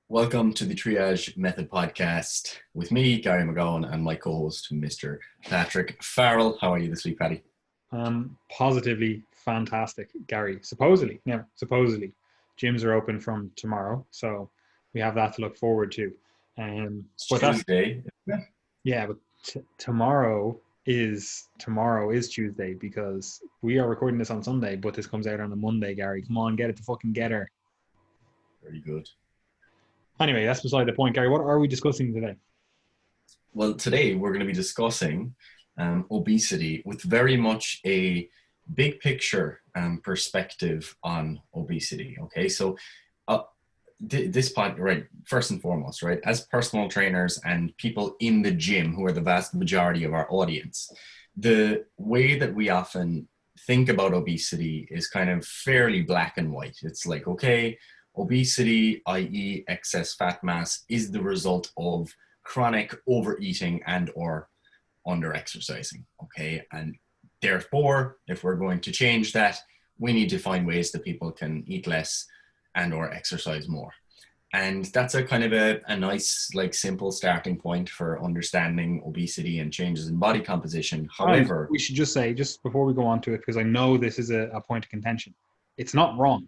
Welcome to the Triage Method podcast with me, Gary McGowan, and my co-host, Mr. Patrick Farrell. How are you this week, Paddy? Positively fantastic, Gary. Supposedly, gyms are open from tomorrow, so we have that to look forward to. It's But that's Tuesday. yeah, but tomorrow is Tuesday because we are recording this on Sunday, but this comes out on a Monday, Gary. Come on, get it to fucking get her. Very good. Anyway, that's beside the point, Gary. What are we discussing today? Well, today we're going to be discussing obesity with very much a big picture perspective on obesity. Okay, so this point, right, first and foremost, right, as personal trainers and people in the gym who are the vast majority of our audience, the way that we often think about obesity is kind of fairly black and white. It's like, okay, obesity, i.e. excess fat mass, is the result of chronic overeating and or under exercising. Okay, and therefore, if we're going to change that, we need to find ways that people can eat less and or exercise more. And that's a kind of a nice, like, simple starting point for understanding obesity and changes in body composition. And However, we should just say, just before we go on to it, because I know this is a point of contention, it's not wrong,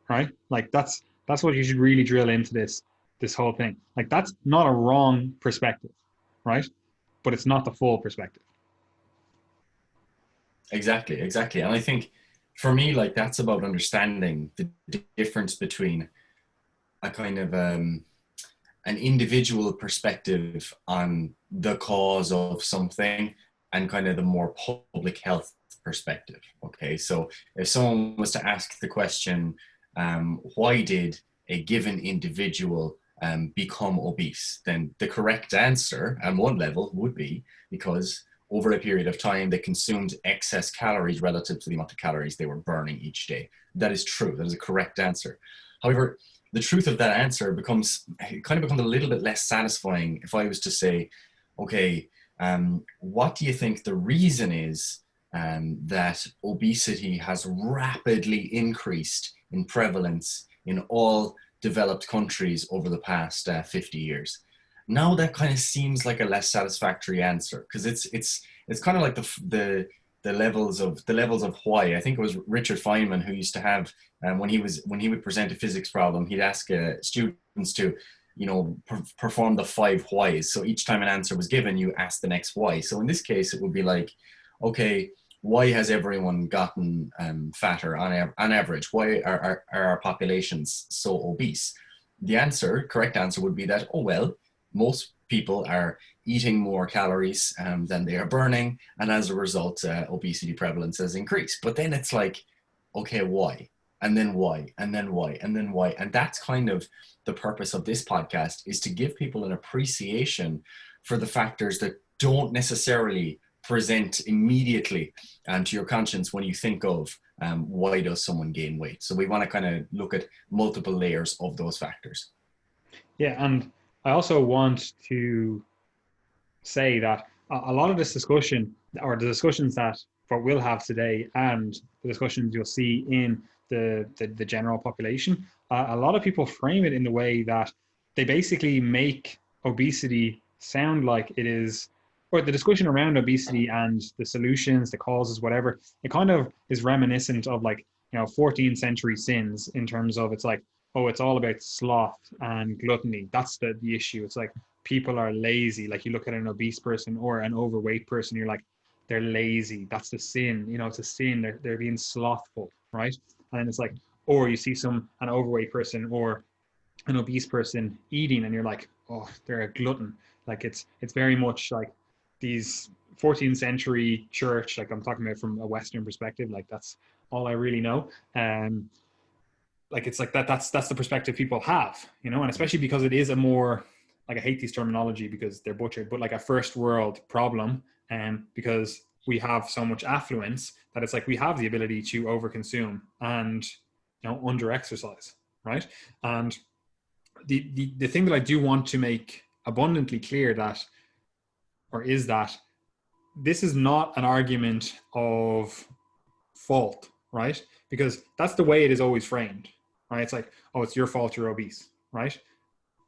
right? Like that's what you should really drill into this whole thing. Like that's not a wrong perspective, right? But it's not the full perspective. exactly. And I think for me, like, that's about understanding the difference between a kind of an individual perspective on the cause of something and kind of the more public health perspective. Okay, so if someone was to ask the question, why did a given individual become obese, then the correct answer on one level would be because over a period of time they consumed excess calories relative to the amount of calories they were burning each day. That is true. That is a correct answer. However, the truth of that answer becomes a little bit less satisfying if I was to say, okay, what do you think the reason is that obesity has rapidly increased in prevalence in all developed countries over the past 50 years? Now that kind of seems like a less satisfactory answer because it's kind of like the levels of why. I think it was Richard Feynman who used to have when he would present a physics problem, he'd ask students to perform the 5 whys. So each time an answer was given, you ask the next why. So in this case, it would be like, okay, why has everyone gotten fatter on average? Why are our populations so obese? The correct answer would be that, oh, well, most people are eating more calories than they are burning. And as a result, obesity prevalence has increased. But then it's like, okay, why? And then why? And then why? And then why? And that's kind of the purpose of this podcast, is to give people an appreciation for the factors that don't necessarily present immediately to your conscience when you think of why does someone gain weight. So we want to kind of look at multiple layers of those factors. Yeah, and I also want to say that a lot of this discussion, or the discussions that what we'll have today, and the discussions you'll see in the general population, a lot of people frame it in the way that they basically make obesity sound like it is, or the discussion around obesity and the solutions, the causes, whatever, it kind of is reminiscent of, like, 14th century sins, in terms of, it's like, oh, it's all about sloth and gluttony. That's the issue. It's like people are lazy. Like, you look at an obese person or an overweight person, you're like, they're lazy. That's the sin. It's a sin. They're being slothful, right? And it's like, or you see an overweight person or an obese person eating, and you're like, oh, they're a glutton. Like, it's very much like these 14th century church, like, I'm talking about from a Western perspective, like, that's all I really know. Like, it's like that's the perspective people have, and especially because it is a more, like, I hate these terminology because they're butchered, but like a first world problem, and because we have so much affluence that it's like we have the ability to overconsume and under exercise, right? And the thing that I do want to make abundantly clear is that this is not an argument of fault, right? Because that's the way it is always framed, right? It's like, oh, it's your fault you're obese, right?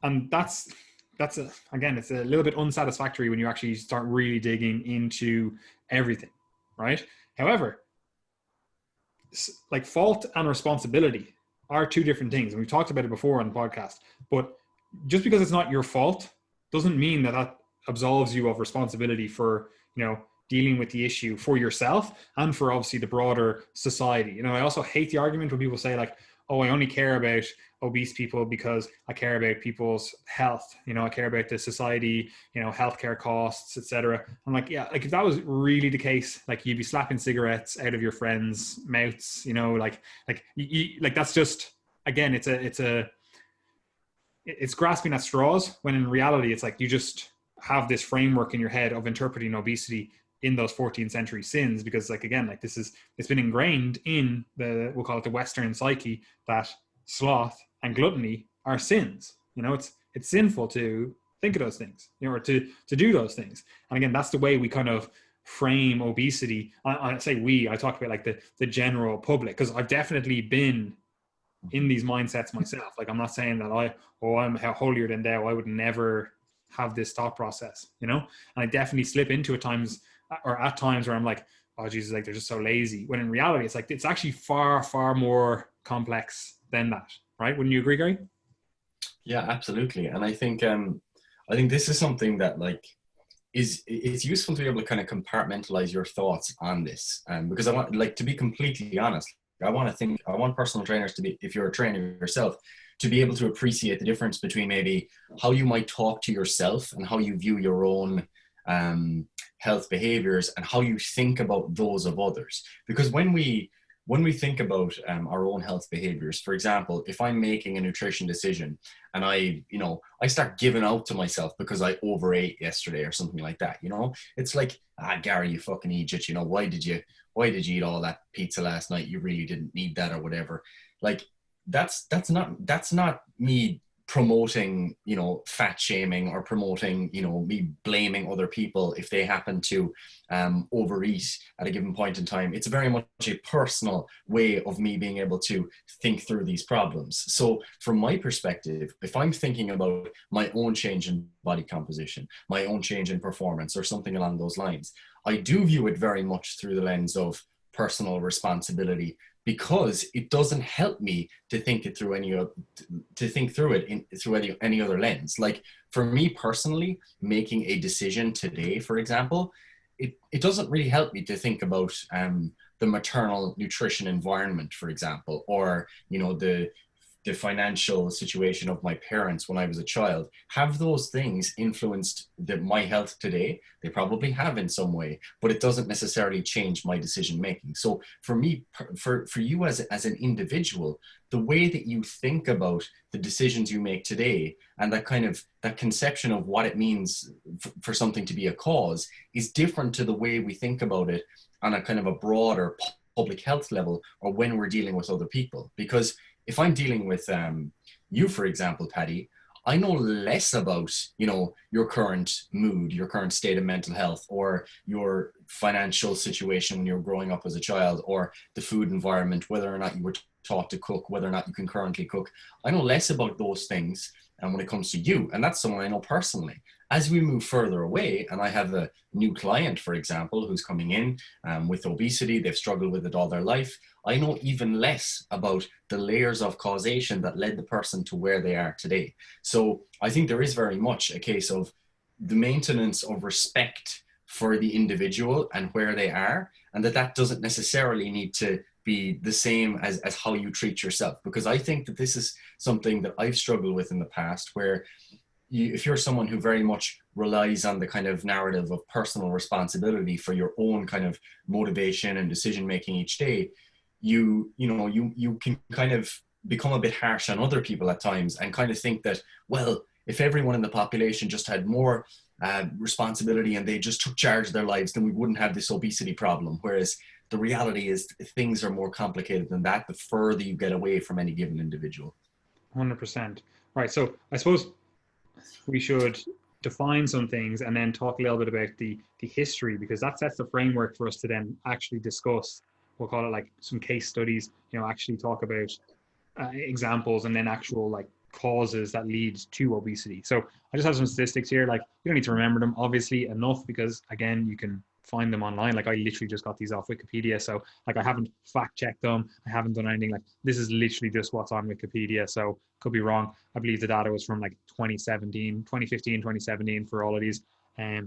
And again, it's a little bit unsatisfactory when you actually start really digging into everything, right? However, like fault and responsibility are two different things, and we've talked about it before on the podcast. But just because it's not your fault doesn't mean that absolves you of responsibility for, dealing with the issue for yourself and for obviously the broader society. I also hate the argument when people say like, oh, I only care about obese people because I care about people's health. I care about the society, healthcare costs, etc. I'm like, yeah, like if that was really the case, like you'd be slapping cigarettes out of your friends' mouths, like that's just, again, it's grasping at straws, when in reality, it's like you just have this framework in your head of interpreting obesity in those 14th century sins, because like, again, like it's been ingrained in we'll call it the Western psyche, that sloth and gluttony are sins. It's sinful to think of those things, or to do those things. And again, that's the way we kind of frame obesity. I say I talk about like the general public, because I've definitely been in these mindsets myself. Like, I'm not saying that I'm holier than thou, I would never have this thought process, and I definitely slip into at times where I'm like, oh Jesus, like they're just so lazy, when in reality it's like it's actually far, far more complex than that, right? Wouldn't you agree, Gary? Yeah, absolutely. And I think this is something that like it's useful to be able to kind of compartmentalize your thoughts on this, because I want, like, to be completely honest, I want personal trainers to be, if you're a trainer yourself, to be able to appreciate the difference between maybe how you might talk to yourself and how you view your own health behaviors and how you think about those of others. Because when we think about our own health behaviors, for example, if I'm making a nutrition decision and I start giving out to myself because I overate yesterday or something like that, it's like, Gary, you fucking idiot, why did you eat all that pizza last night? You really didn't need that, or whatever. Like, that's not me promoting, fat shaming, or promoting, me blaming other people if they happen to overeat at a given point in time. It's very much a personal way of me being able to think through these problems. So from my perspective, if I'm thinking about my own change in body composition, my own change in performance, or something along those lines, I do view it very much through the lens of personal responsibility, because it doesn't help me to think it through any other lens. Like, for me personally, making a decision today, for example, it doesn't really help me to think about the maternal nutrition environment, for example, or the financial situation of my parents when I was a child. Have those things influenced my health today? They probably have in some way, but it doesn't necessarily change my decision making. So for me, for you as an individual, the way that you think about the decisions you make today, and that conception of what it means for something to be a cause, is different to the way we think about it on a kind of a broader public health level, or when we're dealing with other people. Because if I'm dealing with you, for example, Paddy, I know less about, your current mood, your current state of mental health, or your financial situation when you were growing up as a child, or the food environment, whether or not you were taught to cook, whether or not you can currently cook. I know less about those things when it comes to you. And that's someone I know personally. As we move further away, and I have a new client, for example, who's coming in with obesity, they've struggled with it all their life, I know even less about the layers of causation that led the person to where they are today. So I think there is very much a case of the maintenance of respect for the individual and where they are, and that doesn't necessarily need to be the same as how you treat yourself. Because I think that this is something that I've struggled with in the past, where if you're someone who very much relies on the kind of narrative of personal responsibility for your own kind of motivation and decision making each day, you can kind of become a bit harsh on other people at times, and kind of think that, well, if everyone in the population just had more responsibility and they just took charge of their lives, then we wouldn't have this obesity problem. Whereas the reality is things are more complicated than that, the further you get away from any given individual. 100%. Right. So I suppose we should define some things and then talk a little bit about the history, because that sets the framework for us to then actually discuss, we'll call it like some case studies, actually talk about examples and then actual like causes that lead to obesity. So I just have some statistics here. Like you don't need to remember them obviously enough because again, you can find them online. Like I literally just got these off Wikipedia. So like I haven't fact checked them. I haven't done anything. Like this is literally just what's on Wikipedia. So could be wrong. I believe the data was from like 2017, 2015, 2017 for all of these.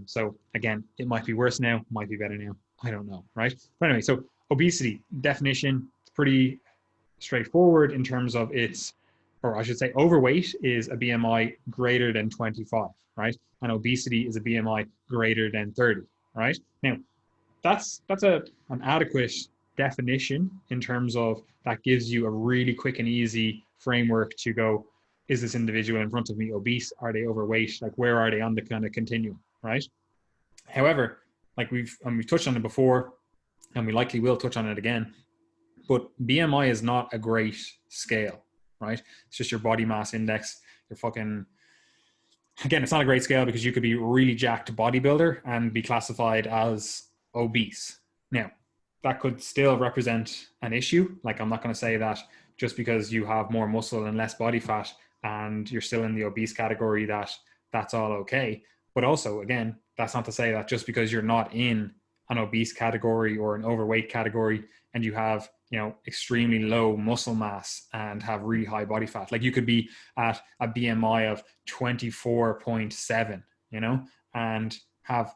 So again, it might be worse now, might be better now. I don't know, right? But anyway, so obesity definition, it's pretty straightforward in terms of its, or I should say, overweight is a BMI greater than 25, right? And obesity is a BMI greater than 30, right? Now, that's an adequate definition in terms of that gives you a really quick and easy framework to go, is this individual in front of me obese? Are they overweight? Like where are they on the kind of continuum, right? However, like we've touched on it before, and we likely will touch on it again, but BMI is not a great scale, right? It's just your body mass index. You're fucking, again, it's not a great scale because you could be really jacked bodybuilder and be classified as obese. Now, that could still represent an issue. Like I'm not going to say that just because you have more muscle and less body fat and you're still in the obese category that that's all okay. But also, again, that's not to say that just because you're not in an obese category or an overweight category and you have, you know, extremely low muscle mass and have really high body fat. Like you could be at a BMI of 24.7, you know, and have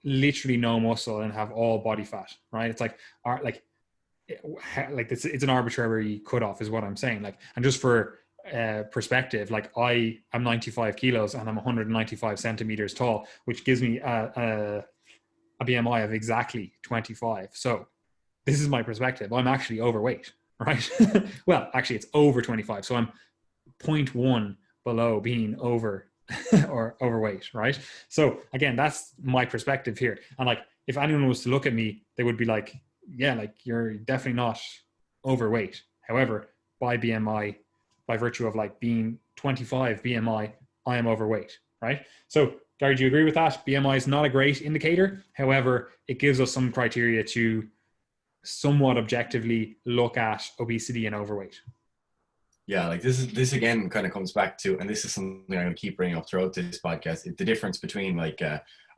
literally no muscle and have all body fat, right? It's like it's an arbitrary cutoff is what I'm saying. Like, and just for perspective, like I am 95 kilos and I'm 195 centimeters tall, which gives me a BMI of exactly 25. So this is my perspective. I'm actually overweight, right? Well, actually it's over 25. So I'm 0.1 below being over or overweight, right? So again, that's my perspective here. And like, if anyone was to look at me, they would be like, yeah, like you're definitely not overweight. However, by BMI, by virtue of like being 25 BMI, I am overweight, right? So Gary, do you agree with that? BMI is not a great indicator. However, it gives us some criteria to somewhat objectively look at obesity and overweight. Yeah, like this again kind of comes back to, and this is something I'm going to keep bringing up throughout this podcast, the difference between like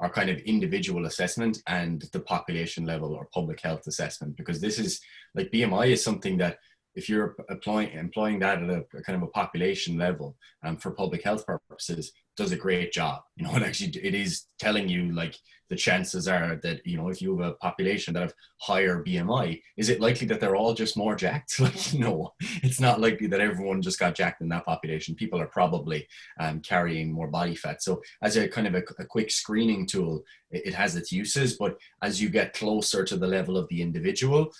our kind of individual assessment and the population level or public health assessment, because this is like BMI is something that if you're employing that at a kind of a population level for public health purposes, does a great job. You know, it is telling you like the chances are that, you know, if you have a population that have higher BMI, is it likely that they're all just more jacked? Like, no, it's not likely that everyone just got jacked in that population. People are probably carrying more body fat. So as a kind of a quick screening tool, it has its uses, but as you get closer to the level of the individual,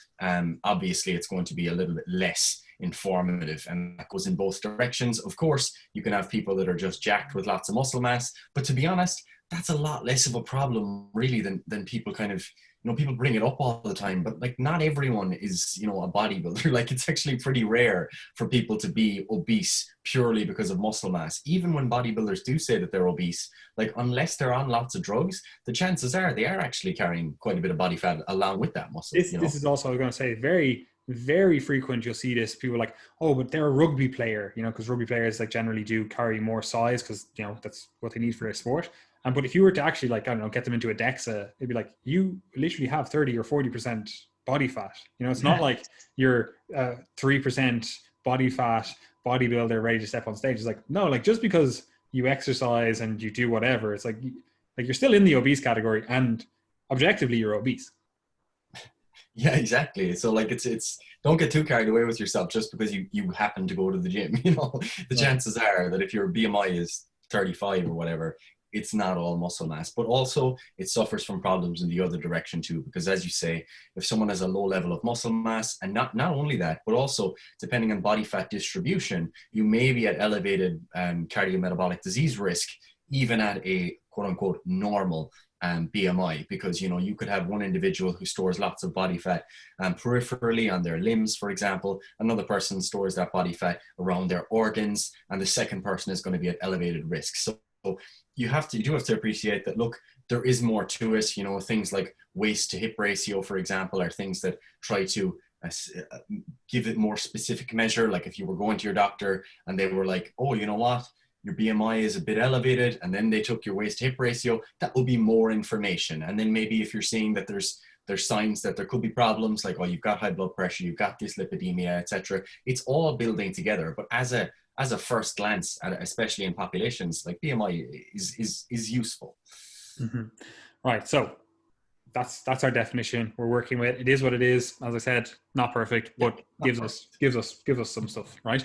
obviously it's going to be a little bit less informative, and that goes in both directions. Of course, you can have people that are just jacked with lots of muscle mass, but to be honest, that's a lot less of a problem really than people kind of, you know, people bring it up all the time, but like not everyone is, you know, a bodybuilder. Like it's actually pretty rare for people to be obese purely because of muscle mass. Even when bodybuilders do say that they're obese, like unless they're on lots of drugs, the chances are they are actually carrying quite a bit of body fat along with that muscle. This is also, I was going to say, very frequent. You'll see this, people like, oh, but they're a rugby player, you know, because rugby players like generally do carry more size because, you know, that's what they need for their sport. And but if you were to actually like, I don't know, get them into a DEXA, it'd be like, you literally have 30 or 40% body fat. You know, it's not like you're 3% body fat bodybuilder ready to step on stage. It's like, no, like just because you exercise and you do whatever, it's like you're still in the obese category and objectively you're obese. Yeah, exactly. So like it's don't get too carried away with yourself just because you happen to go to the gym. You know, the chances are that if your BMI is 35 or whatever, it's not all muscle mass. But also it suffers from problems in the other direction too, because as you say, if someone has a low level of muscle mass, and not only that, but also depending on body fat distribution, you may be at elevated cardiometabolic disease risk, even at a quote unquote normal BMI, because, you know, you could have one individual who stores lots of body fat peripherally on their limbs, for example. Another person stores that body fat around their organs, and the second person is going to be at elevated risk. So you do have to appreciate that, look, there is more to it. You know, things like waist to hip ratio, for example, are things that try to give it more specific measure. Like if you were going to your doctor and they were like, oh, you know what, your BMI is a bit elevated, and then they took your waist to hip ratio, that would be more information. And then maybe if you're seeing that there's signs that there could be problems, like, oh, you've got high blood pressure, you've got dyslipidemia, etc. It's all building together. But as a first glance, and especially in populations, like BMI is useful. Mm-hmm. Right. So that's our definition we're working with. It is what it is. As I said, not perfect, but gives us some stuff, right?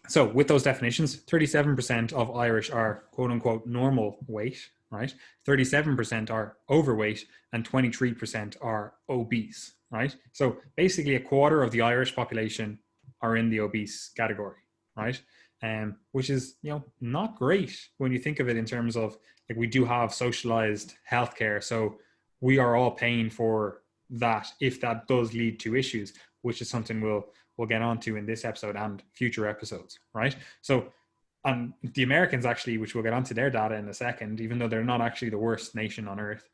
So with those definitions, 37% of Irish are quote unquote normal weight, right? 37% are overweight and 23% are obese, right? So basically a quarter of the Irish population are in the obese category, right? Which is, not great when you think of it in terms of, like, we do have socialized healthcare. So we are all paying for that if that does lead to issues, which is something we'll get onto in this episode and future episodes, right? So, and the Americans actually, which we'll get onto their data in a second, even though they're not actually the worst nation on earth,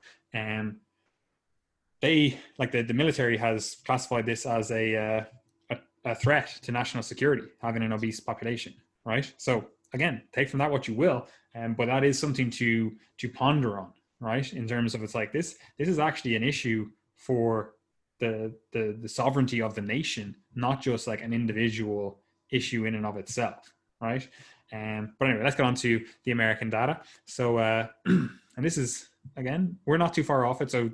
they, like, the military has classified this as a threat to national security, having an obese population, right? So again, take from that what you will, but that is something to ponder on, right? In terms of, it's like this is actually an issue for the sovereignty of the nation, not just like an individual issue in and of itself, right? But anyway, let's get on to the American data. So, and this is, again, we're not too far off it. So,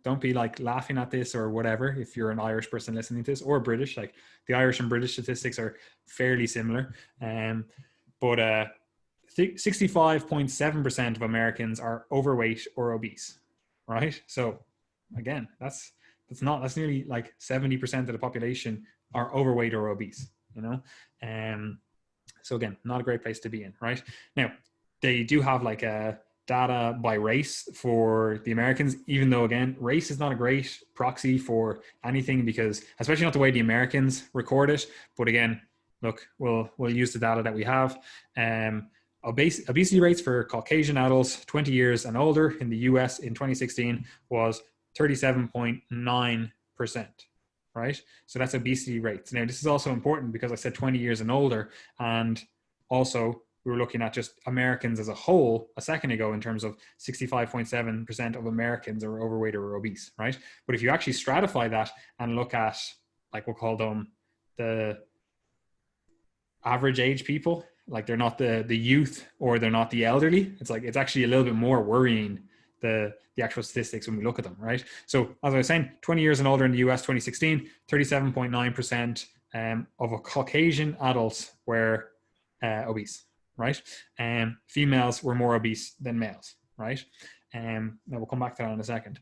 don't be like laughing at this or whatever if you're an Irish person listening to this, or British. Like, the Irish and British statistics are fairly similar. But 65.7% of Americans are overweight or obese, right? So again, that's nearly like 70% of the population are overweight or obese, so again, not a great place to be in, right? Now, they do have like a data by race for the Americans, even though, again, race is not a great proxy for anything, because, especially not the way the Americans record it. But again, look, we'll use the data that we have. Obesity rates for Caucasian adults 20 years and older in the US in 2016 was 37.9%, right? So that's obesity rates. Now, this is also important because I said 20 years and older, and also we were looking at just Americans as a whole a second ago in terms of 65.7% of Americans are overweight or obese, right? But if you actually stratify that and look at, like, we'll call them the average age people, like, they're not the youth or they're not the elderly. It's like, it's actually a little bit more worrying, the actual statistics when we look at them, right? So as I was saying, 20 years and older in the US 2016, 37.9% of Caucasian adults were obese, right? Females were more obese than males, right? Now we'll come back to that in a second.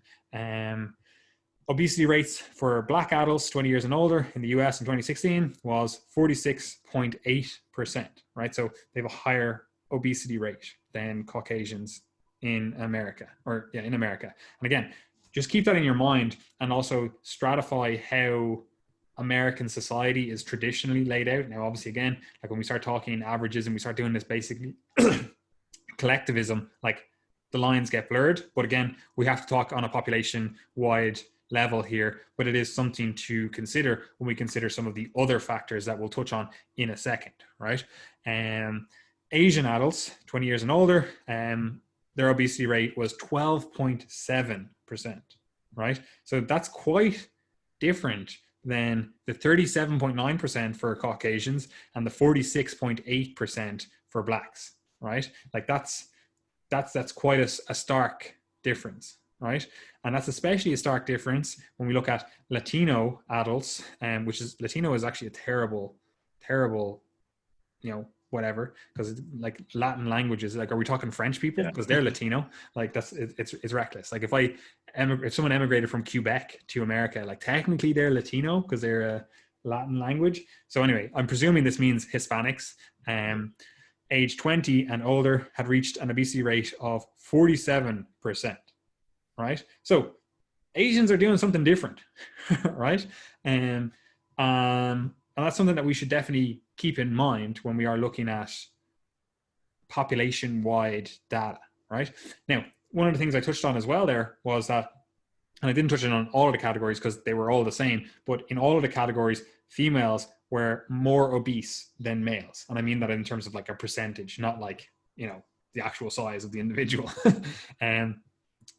Obesity rates for Black adults 20 years and older in the US in 2016 was 46.8%, right? So they have a higher obesity rate than Caucasians in America, in America. And again, just keep that in your mind, and also stratify how American society is traditionally laid out. Now, obviously, again, like, when we start talking averages and we start doing this basically collectivism, like, the lines get blurred. But again, we have to talk on a population-wide level here, but it is something to consider when we consider some of the other factors that we'll touch on in a second, right? Asian adults 20 years and older, their obesity rate was 12.7%, right? So that's quite different than the 37.9% for Caucasians and the 46.8% for Blacks, right? Like, that's quite a stark difference, right? And that's especially a stark difference when we look at Latino adults, which is, Latino is actually a terrible, whatever, because, like, Latin languages, like, are we talking French people? Because they're Latino. Like, it's reckless. Like, if someone emigrated from Quebec to America, like, technically they're Latino because they're a Latin language. So anyway, I'm presuming this means Hispanics, age 20 and older, had reached an obesity rate of 47%, right? So Asians are doing something different, right? And that's something that we should definitely keep in mind when we are looking at population-wide data, right? Now, one of the things I touched on as well there was that and I didn't touch on all of the categories because they were all the same, but in all of the categories, females were more obese than males. And I mean that in terms of like a percentage, not like, you know, the actual size of the individual. And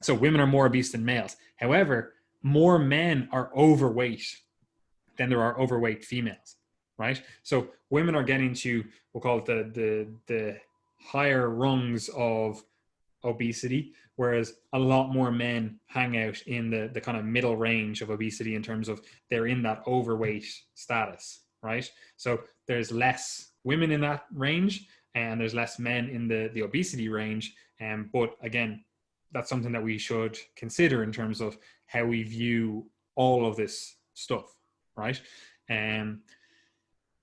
so women are more obese than males. However, more men are overweight than there are overweight females, right? So women are getting to, we'll call it the higher rungs of obesity, whereas a lot more men hang out in the kind of middle range of obesity in terms of they're in that overweight status, right? So there's less women in that range and there's less men in the obesity range. But again, that's something that we should consider in terms of how we view all of this stuff, right?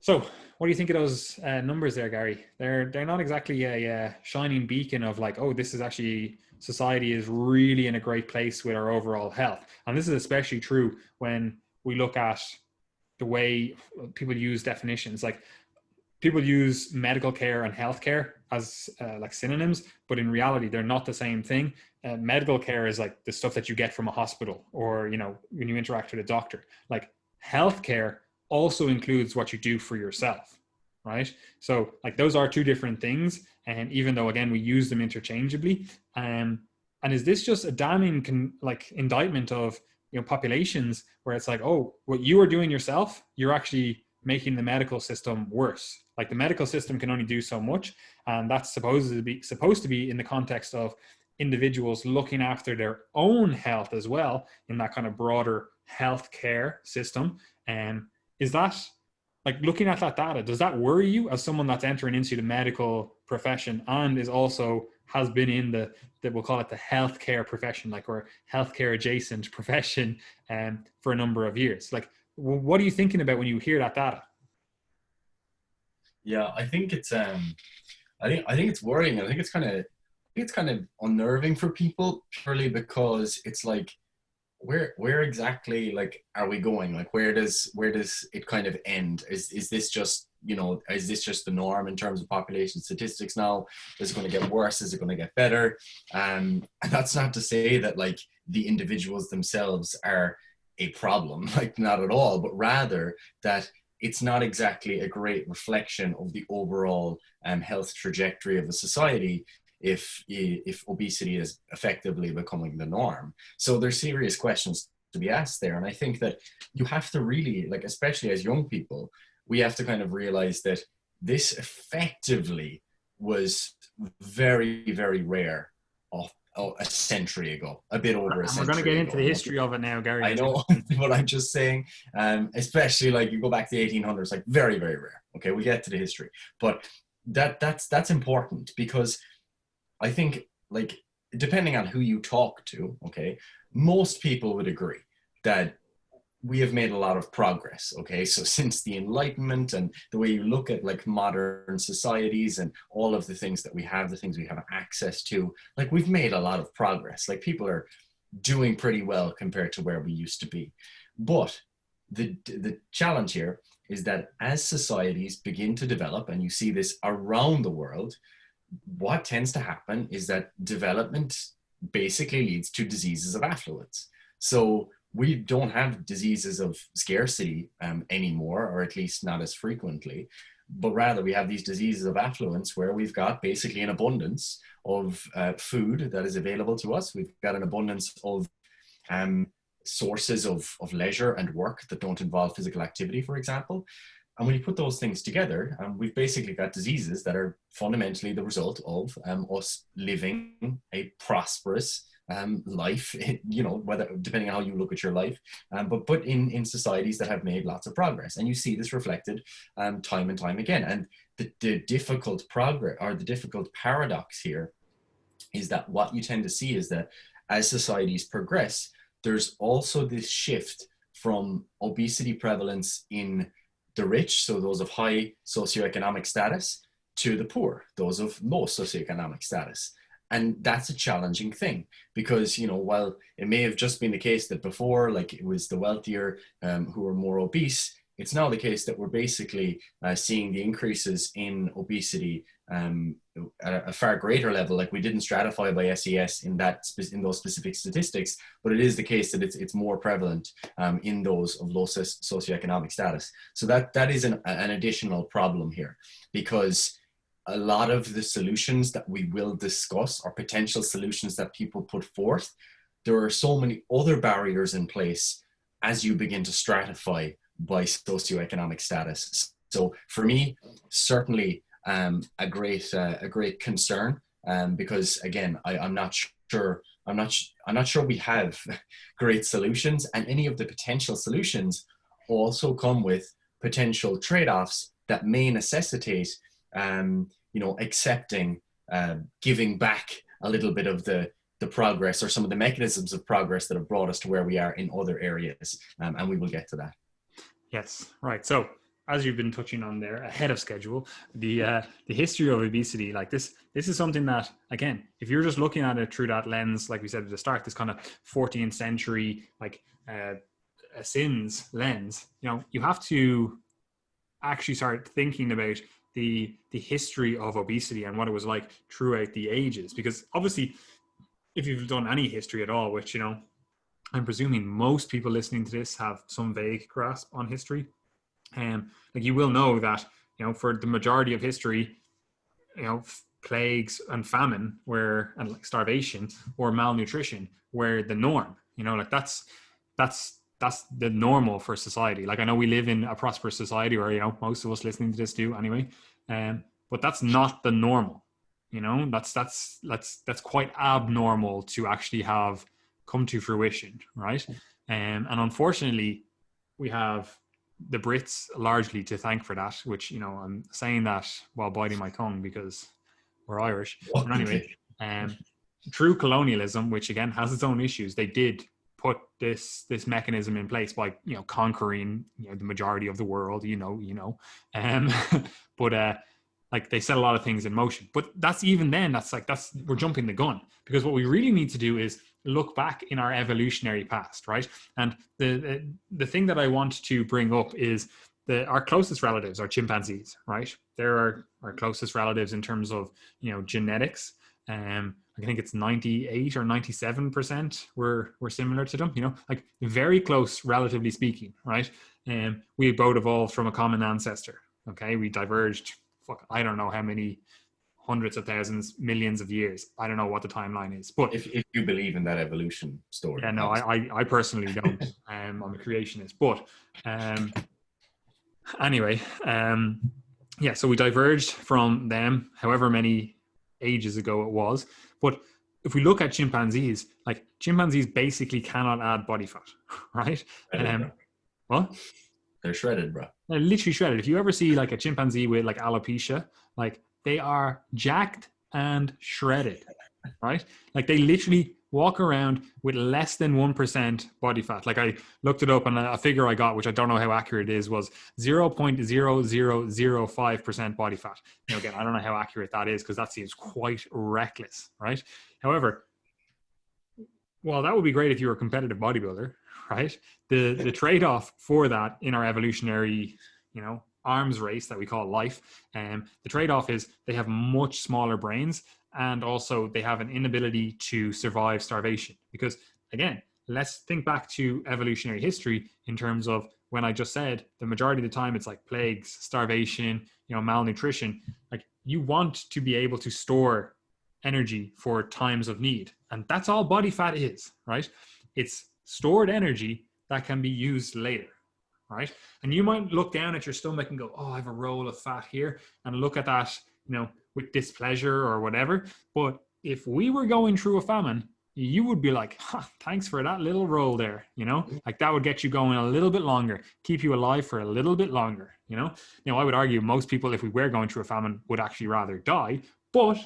So what do you think of those numbers there, Gary? They're not exactly a shining beacon of like, oh, this is actually, society is really in a great place with our overall health. And this is especially true when we look at the way people use definitions. Like people use medical care and healthcare as like synonyms, but in reality, they're not the same thing. Medical care is like the stuff that you get from a hospital or, you know, when you interact with a doctor. Like healthcare also includes what you do for yourself, right? So like those are two different things. And even though, again, we use them interchangeably, and is this just a damning like indictment of, you know, populations where it's like, oh, what you are doing yourself, you're actually making the medical system worse. Like the medical system can only do so much. And that's supposed to be in the context of individuals looking after their own health as well in that kind of broader healthcare system. And is that, like, looking at that data, does that worry you as someone that's entering into the medical profession and is also has been in the we'll call it the healthcare profession, like, or healthcare adjacent profession for a number of years? Like, what are you thinking about when you hear that data? Yeah, I think it's I think it's worrying. I think it's kind of unnerving for people purely because it's like, where exactly, like, are we going? Like, where does it kind of end? Is this just, you know, is this just the norm in terms of population statistics now? Is it going to get worse? Is it going to get better? And that's not to say that like the individuals themselves are a problem, like not at all, but rather that it's not exactly a great reflection of the overall health trajectory of a society if obesity is effectively becoming the norm. So there's serious questions to be asked there. And I think that you have to really, like, especially as young people, we have to kind of realize that this effectively was very, very rare a century ago, a bit over a And century we're going to get into ago. the history of it now, Gary. I know, but I'm just saying, especially like you go back to the 1800s, like very, very rare. Okay, we get to the history, but that's important because I think, like, depending on who you talk to, okay, most people would agree that we have made a lot of progress, okay? So since the Enlightenment and the way you look at like modern societies and all of the things that we have, the things we have access to, like we've made a lot of progress. Like people are doing pretty well compared to where we used to be. But the challenge here is that as societies begin to develop, and you see this around the world, what tends to happen is that development basically leads to diseases of affluence. So we don't have diseases of scarcity anymore, or at least not as frequently, but rather we have these diseases of affluence where we've got basically an abundance of food that is available to us. We've got an abundance of sources of leisure and work that don't involve physical activity, for example. And when you put those things together, we've basically got diseases that are fundamentally the result of us living a prosperous life, you know, whether depending on how you look at your life, but in societies that have made lots of progress. And you see this reflected time and time again. And the difficult progress, or the difficult paradox here, is that what you tend to see is that as societies progress, there's also this shift from obesity prevalence in the rich, so those of high socioeconomic status, to the poor, those of low socioeconomic status. And that's a challenging thing because, you know, while it may have just been the case that before, like it was the wealthier who were more obese, it's now the case that we're basically seeing the increases in obesity at a far greater level. Like, we didn't stratify by SES in those specific statistics, but it is the case that it's more prevalent in those of low socioeconomic status. So that is an additional problem here, because a lot of the solutions that we will discuss, or potential solutions that people put forth, there are so many other barriers in place as you begin to stratify by socioeconomic status. So for me, certainly a great concern, because again, I'm not sure we have great solutions, and any of the potential solutions also come with potential trade-offs that may necessitate accepting, giving back a little bit of the progress, or some of the mechanisms of progress that have brought us to where we are in other areas. And we will get to that. Yes, right. So as you've been touching on there, ahead of schedule, the history of obesity, like this is something that, again, if you're just looking at it through that lens, like we said at the start, this kind of 14th century, like a sins lens, you have to actually start thinking about the history of obesity and what it was like throughout the ages. Because obviously, if you've done any history at all, which, I'm presuming most people listening to this have some vague grasp on history, like, you will know that, for the majority of history, plagues and famine and like starvation or malnutrition were the norm. Like that's the normal for society. Like, I know we live in a prosperous society, or most of us listening to this do anyway, but that's not the normal. That's quite abnormal to actually have come to fruition, right? And unfortunately, we have the Brits largely to thank for that, which, I'm saying that while biting my tongue because we're Irish. But anyway, through colonialism, which again has its own issues, they did put this mechanism in place by conquering the majority of the world, but like, they set a lot of things in motion. But that's we're jumping the gun, because what we really need to do is look back in our evolutionary past, right? And the thing that I want to bring up is our closest relatives are chimpanzees, right? They're our closest relatives in terms of genetics. I think it's 98 or 97% we're similar to them, like very close, relatively speaking, right? We both evolved from a common ancestor. Okay, we diverged, I don't know how many hundreds of thousands, millions of years. I don't know what the timeline is, but if you believe in that evolution story. Yeah, no, I personally don't. I'm a creationist, but anyway, yeah. So we diverged from them, however many ages ago it was. But if we look at chimpanzees, like, chimpanzees basically cannot add body fat, right? What? They're shredded, bro. They're literally shredded. If you ever see like a chimpanzee with like alopecia, like, they are jacked and shredded, right? Like, they literally walk around with less than 1% body fat. Like, I looked it up, and a figure I got, which I don't know how accurate it is, was 0.0005% body fat. Again, I don't know how accurate that is, because that seems quite reckless, right? However, well, that would be great if you were a competitive bodybuilder, right? The trade-off for that in our evolutionary, arms race that we call life, the trade-off is they have much smaller brains, and also they have an inability to survive starvation. Because again, let's think back to evolutionary history in terms of when I just said the majority of the time it's like plagues, starvation, malnutrition. Like, you want to be able to store energy for times of need, and that's all body fat is, right? It's stored energy that can be used later, right? And you might look down at your stomach and go, oh, I have a roll of fat here, and look at that, with displeasure or whatever. But if we were going through a famine, you would be like, thanks for that little roll there, like, that would get you going a little bit longer, keep you alive for a little bit longer, I would argue most people, if we were going through a famine, would actually rather die, but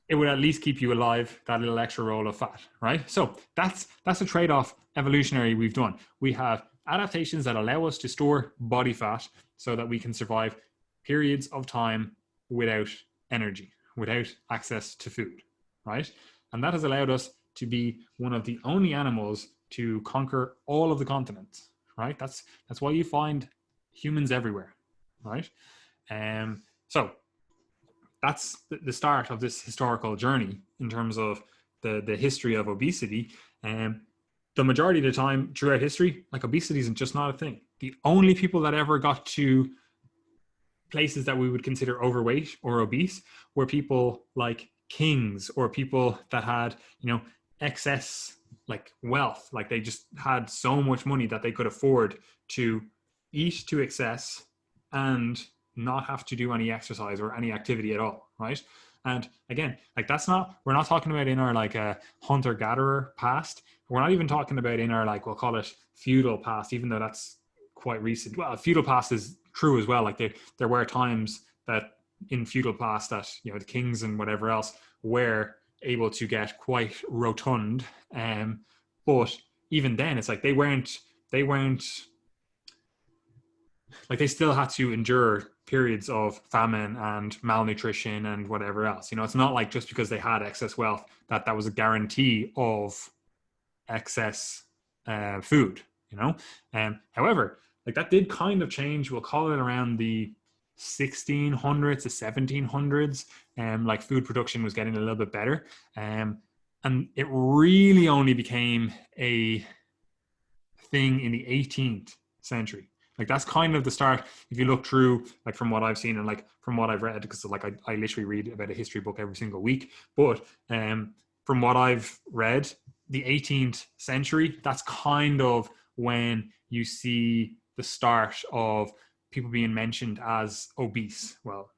it would at least keep you alive, that little extra roll of fat, right? So that's a trade-off evolutionary we've done. We have adaptations that allow us to store body fat so that we can survive periods of time without energy, without access to food, right? And that has allowed us to be one of the only animals to conquer all of the continents, right? That's why you find humans everywhere, right? So that's the start of this historical journey in terms of the history of obesity. The majority of the time throughout history, like, obesity isn't just not a thing. The only people that ever got to places that we would consider overweight or obese were people like kings, or people that had, excess like wealth, like they just had so much money that they could afford to eat to excess and not have to do any exercise or any activity at all, right? And again, like, we're not talking about in our like hunter-gatherer past. We're not even talking about in our, like, we'll call it feudal past, even though that's quite recent. Well, feudal past is true as well. Like, there were times that in feudal past that, the kings and whatever else were able to get quite rotund. But even then, it's like they weren't like, they still had to endure periods of famine and malnutrition and whatever else. It's not like just because they had excess wealth that was a guarantee of excess food. However, like, that did kind of change. We'll call it around the 1600s to 1700s. Like, food production was getting a little bit better, and it really only became a thing in the 18th century. Like, that's kind of the start. If you look through, like, from what I've seen and like from what I've read, because like I literally read about a history book every single week, but from what I've read, the 18th century, that's kind of when you see the start of people being mentioned as obese. Well,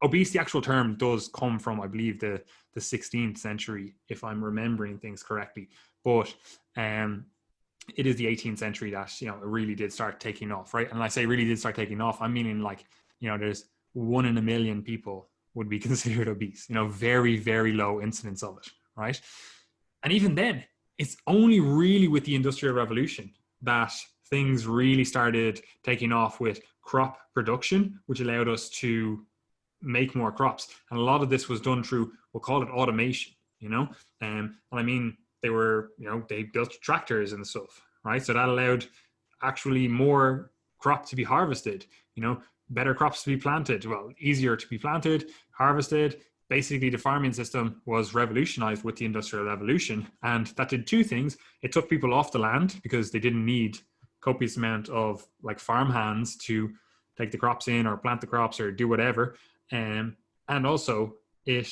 obese, the actual term, does come from, I believe, the 16th century, if I'm remembering things correctly. But it is the 18th century that, it really did start taking off, right? And I say really did start taking off, I'm meaning, like, there's 1 in a million people would be considered obese, very, very low incidence of it, right? And even then, it's only really with the Industrial Revolution that things really started taking off with crop production, which allowed us to make more crops. And a lot of this was done through, we'll call it automation, and I mean, they were, they built tractors and stuff, right? So that allowed actually more crop to be harvested, better crops to be planted, well, easier to be planted, harvested. Basically, the farming system was revolutionized with the Industrial Revolution, and that did two things. It took people off the land because they didn't need copious amount of, like, farm hands to take the crops in or plant the crops or do whatever. And also, it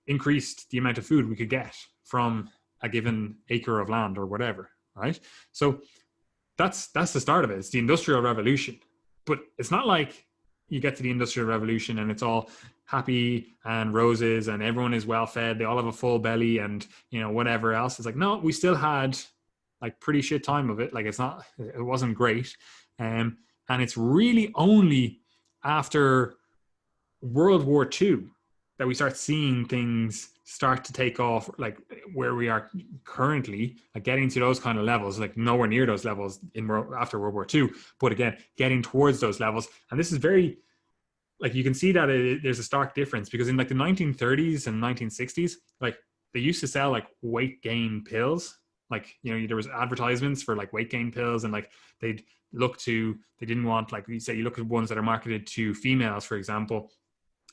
increased the amount of food we could get from a given acre of land or whatever, right? So that's the start of it. It's the Industrial Revolution. But it's not like you get to the Industrial Revolution and it's all happy and roses and everyone is well fed, they all have a full belly and, whatever else. It's like, no, we still had, like, pretty shit time of it. Like, it wasn't great. And it's really only after World War II that we start seeing things start to take off, like where we are currently, like getting to those kind of levels, like nowhere near those levels after World War II, but again, getting towards those levels. And this is very, like, you can see that there's a stark difference, because in like the 1930s and 1960s, like, they used to sell like weight gain pills. Like, there was advertisements for like weight gain pills, and like they didn't want, like, you say, you look at ones that are marketed to females, for example,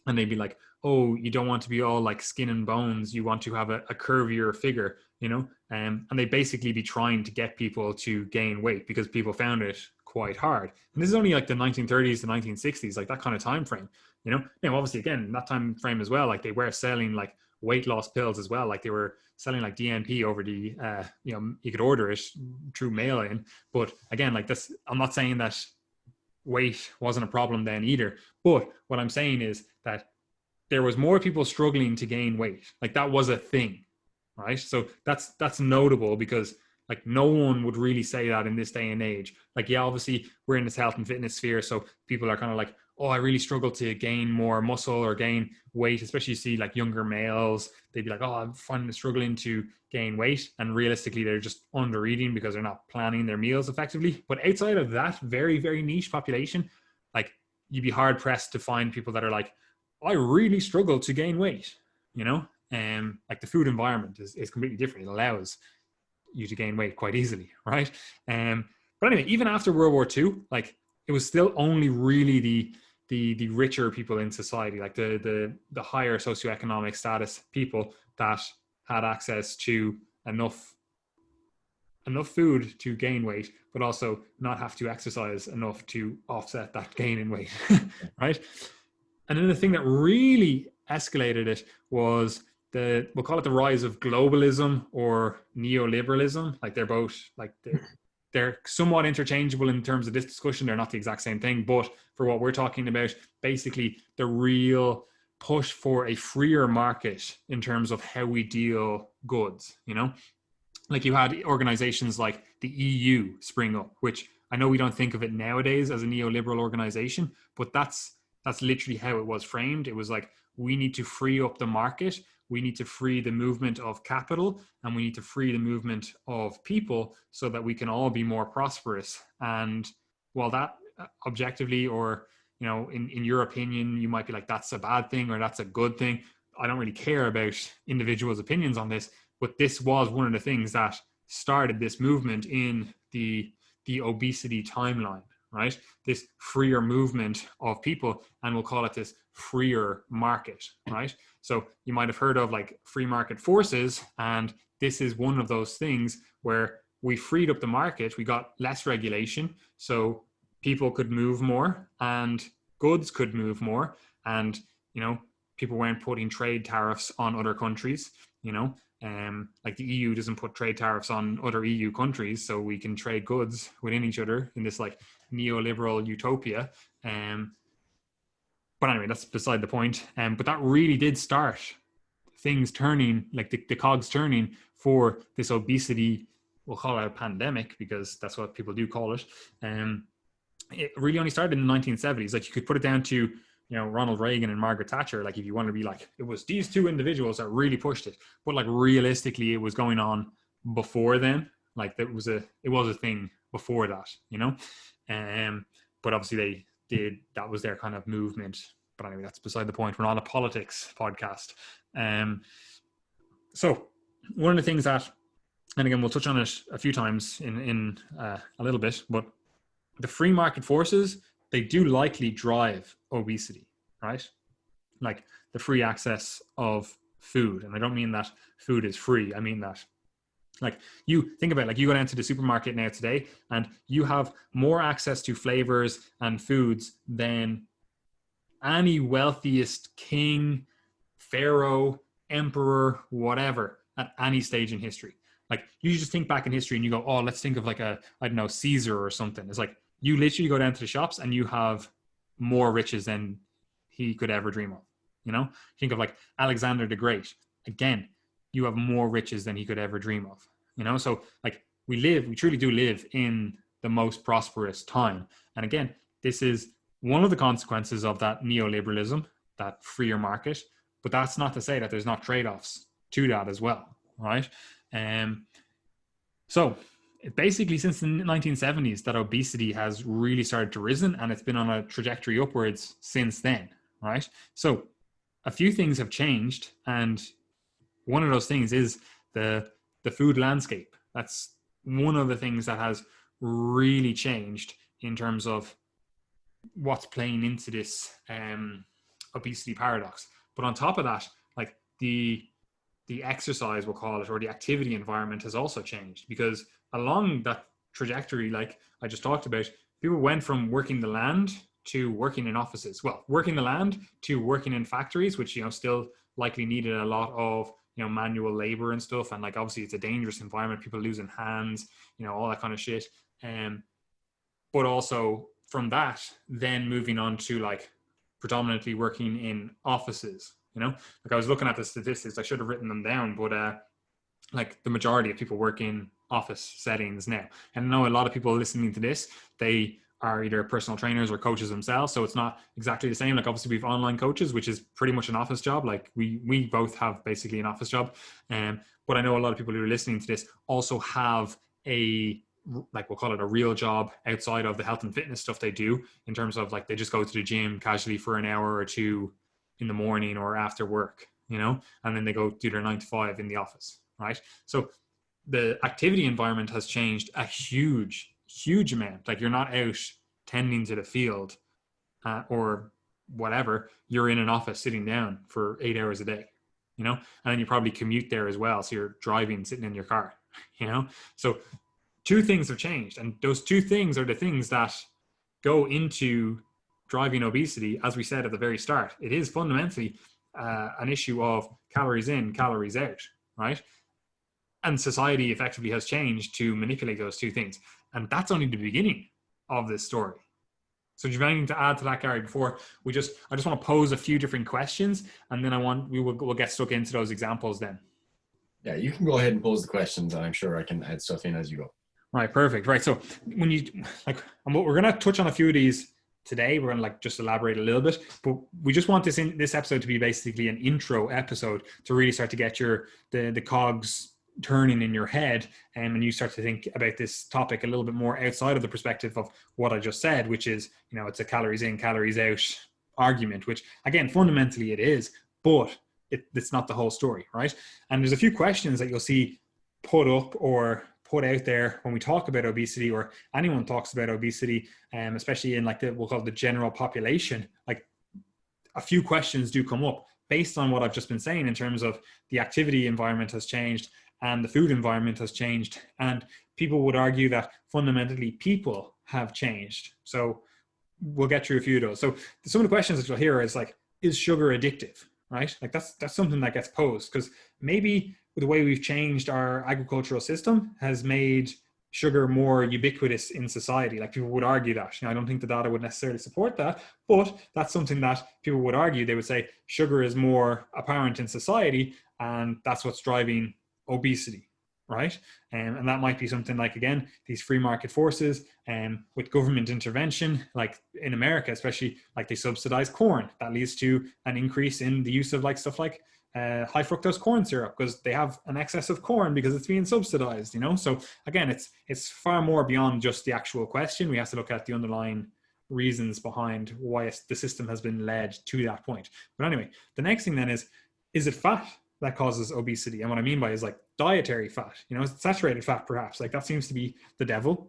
and they'd be like, oh, you don't want to be all like skin and bones, you want to have a curvier figure, and they basically be trying to get people to gain weight because people found it quite hard. And this is only like the 1930s to 1960s, like that kind of time frame, Now, obviously, again, that time frame as well, like, they were selling like weight loss pills as well. Like, they were selling like DNP over the, you could order it through mail in. But again, like, this, I'm not saying that weight wasn't a problem then either. But what I'm saying is that there was more people struggling to gain weight. Like, that was a thing, right? So that's notable, because like, no one would really say that in this day and age. Like, yeah, obviously we're in this health and fitness sphere, so people are kind of like, oh, I really struggle to gain more muscle or gain weight, especially you see like younger males, they'd be like, oh, I'm finding struggling to gain weight. And realistically, they're just under eating because they're not planning their meals effectively. But outside of that very, very niche population, like, you'd be hard pressed to find people that are like, I really struggle to gain weight, like, the food environment is completely different. It allows you to gain weight quite easily, right? But anyway, even after World War II, like, it was still only really the richer people in society, like the higher socioeconomic status people, that had access to enough food to gain weight, but also not have to exercise enough to offset that gain in weight, right? And then the thing that really escalated it was we'll call it the rise of globalism or neoliberalism. Like they're both like they're somewhat interchangeable in terms of this discussion. They're not the exact same thing, but for what we're talking about, basically the real push for a freer market in terms of how we deal goods, you know? Like you had organizations like the EU spring up, which I know we don't think of it nowadays as a neoliberal organization, but that's literally how it was framed. It was like, we need to free up the market, we need to free the movement of capital, and we need to free the movement of people so that we can all be more prosperous. And while that objectively, or you know, in your opinion, you might be like, that's a bad thing or that's a good thing. I don't really care about individuals' opinions on this, but this was one of the things that started this movement in the obesity timeline, right? This freer movement of people, and we'll call it this freer market, right? So you might have heard of like free market forces, and this is one of those things where we freed up the market, we got less regulation, so people could move more and goods could move more, and you know, people weren't putting trade tariffs on other countries, you know. Like the EU doesn't put trade tariffs on other EU countries, so we can trade goods within each other in this like neoliberal utopia. But anyway, that's beside the point. But that really did start things turning, like the cogs turning for this obesity. We'll call it a pandemic because that's what people do call it. It really only started in the 1970s. Like you could put it down to, you know, Ronald Reagan and Margaret Thatcher. Like if you want to be like, it was these two individuals that really pushed it, but like realistically, it was going on before then. Like it was a thing before that, you know. But obviously that was their kind of movement. But anyway, that's beside the point. We're not a politics podcast. So one of the things that, and again, we'll touch on it a few times in a little bit, but the free market forces, they do likely drive obesity, right? Like the free access of food. And I don't mean that food is free. I mean that, like, you think about it, like you go down to the supermarket now today and you have more access to flavors and foods than any wealthiest king, pharaoh, emperor, whatever, at any stage in history. Like you just think back in history and you go, oh, let's think of like a, I don't know, Caesar or something. It's like, you literally go down to the shops and you have more riches than he could ever dream of. You know, think of like Alexander the Great. Again, you have more riches than he could ever dream of. You know, so like we truly do live in the most prosperous time. And again, this is one of the consequences of that neoliberalism, that freer market. But that's not to say that there's not trade-offs to that as well, right? So basically since the 1970s that obesity has really started to risen, and it's been on a trajectory upwards since then, right? So a few things have changed, and one of those things is the food landscape. That's one of the things that has really changed in terms of what's playing into this obesity paradox. But on top of that, like the exercise, we'll call it, or the activity environment has also changed, because along that trajectory, like I just talked about, people went from working the land to working in offices. Well, working the land to working in factories, which, you know, still likely needed a lot of, you know, manual labor and stuff. And like, obviously it's a dangerous environment, people losing hands, you know, all that kind of shit. But also from that, then moving on to like predominantly working in offices, you know, like I was looking at the statistics, I should have written them down, but like the majority of people work in office settings now. And I know a lot of people listening to this, they are either personal trainers or coaches themselves. So it's not exactly the same. Like obviously we have online coaches, which is pretty much an office job. Like we both have basically an office job. But I know a lot of people who are listening to this also have a, like we'll call it a real job outside of the health and fitness stuff they do, in terms of like they just go to the gym casually for an hour or two in the morning or after work, you know, and then they go do their 9 to 5 in the office, right? So the activity environment has changed a huge amount. Like you're not out tending to the field or whatever, you're in an office sitting down for 8 hours a day, you know, and then you probably commute there as well. So you're driving, sitting in your car, you know. So two things have changed, and those two things are the things that go into driving obesity. As we said at the very start, it is fundamentally an issue of calories in, calories out, right? And society effectively has changed to manipulate those two things. And that's only the beginning of this story. So do you have anything to add to that, Gary, before I just want to pose a few different questions, and then we'll get stuck into those examples then. Yeah, you can go ahead and pose the questions, and I'm sure I can add stuff in as you go. Right, perfect. Right, so when you we're going to touch on a few of these today. We're going to just elaborate a little bit, but we just want this episode to be basically an intro episode to really start to get the cogs turning in your head, and you start to think about this topic a little bit more outside of the perspective of what I just said, which is, it's a calories in, calories out argument, which again, fundamentally it is, but it's not the whole story, right? And there's a few questions that you'll see put up or put out there when we talk about obesity, or anyone talks about obesity, especially in we'll call it the general population. Like, a few questions do come up based on what I've just been saying in terms of the activity environment has changed and the food environment has changed. And people would argue that fundamentally people have changed. So we'll get through a few of those. So some of the questions that you'll hear is is sugar addictive, right? That's something that gets posed, because maybe the way we've changed our agricultural system has made sugar more ubiquitous in society. Like, people would argue that. I don't think the data would necessarily support that, but that's something that people would argue. They would say sugar is more apparent in society, and that's what's driving obesity, right? And that might be something again, these free market forces, with government intervention, like in America especially, they subsidize corn. That leads to an increase in the use of stuff like high fructose corn syrup, because they have an excess of corn because it's being subsidized, So again, it's far more beyond just the actual question. We have to look at the underlying reasons behind why the system has been led to that point. But anyway, the next thing then is it fat that causes obesity? And what I mean by is dietary fat, saturated fat, perhaps. That seems to be the devil.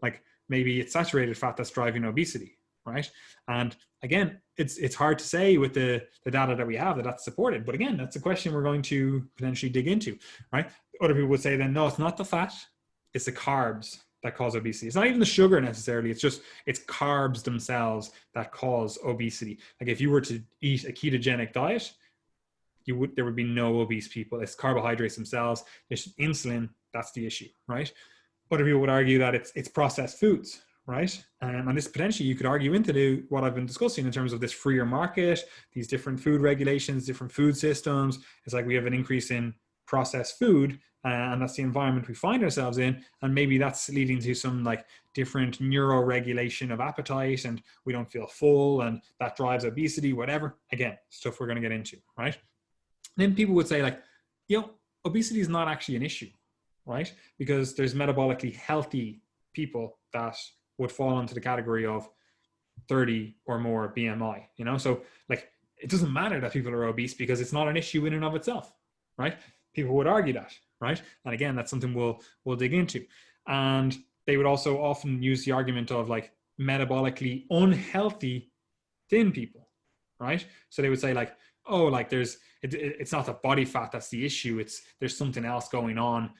Maybe it's saturated fat that's driving obesity, right? And again, it's hard to say with the data that we have that that's supported. But again, that's a question we're going to potentially dig into, right? Other people would say then, no, it's not the fat, it's the carbs that cause obesity. It's not even the sugar necessarily. It's carbs themselves that cause obesity. If you were to eat a ketogenic diet, there would be no obese people. It's carbohydrates themselves. It's insulin. That's the issue, right? Other people would argue that it's processed foods, right? And this potentially you could argue into what I've been discussing in terms of this freer market, these different food regulations, different food systems. It's we have an increase in processed food, and that's the environment we find ourselves in. And maybe that's leading to some different neuroregulation of appetite, and we don't feel full, and that drives obesity, whatever. Again, stuff we're going to get into, right? Then people would say obesity is not actually an issue, right? Because there's metabolically healthy people that would fall into the category of 30 or more BMI, So it doesn't matter that people are obese because it's not an issue in and of itself, right? People would argue that, right? And again, that's something we'll dig into. And they would also often use the argument of metabolically unhealthy thin people, right? So they would say it's not the body fat that's the issue. There's something else going on,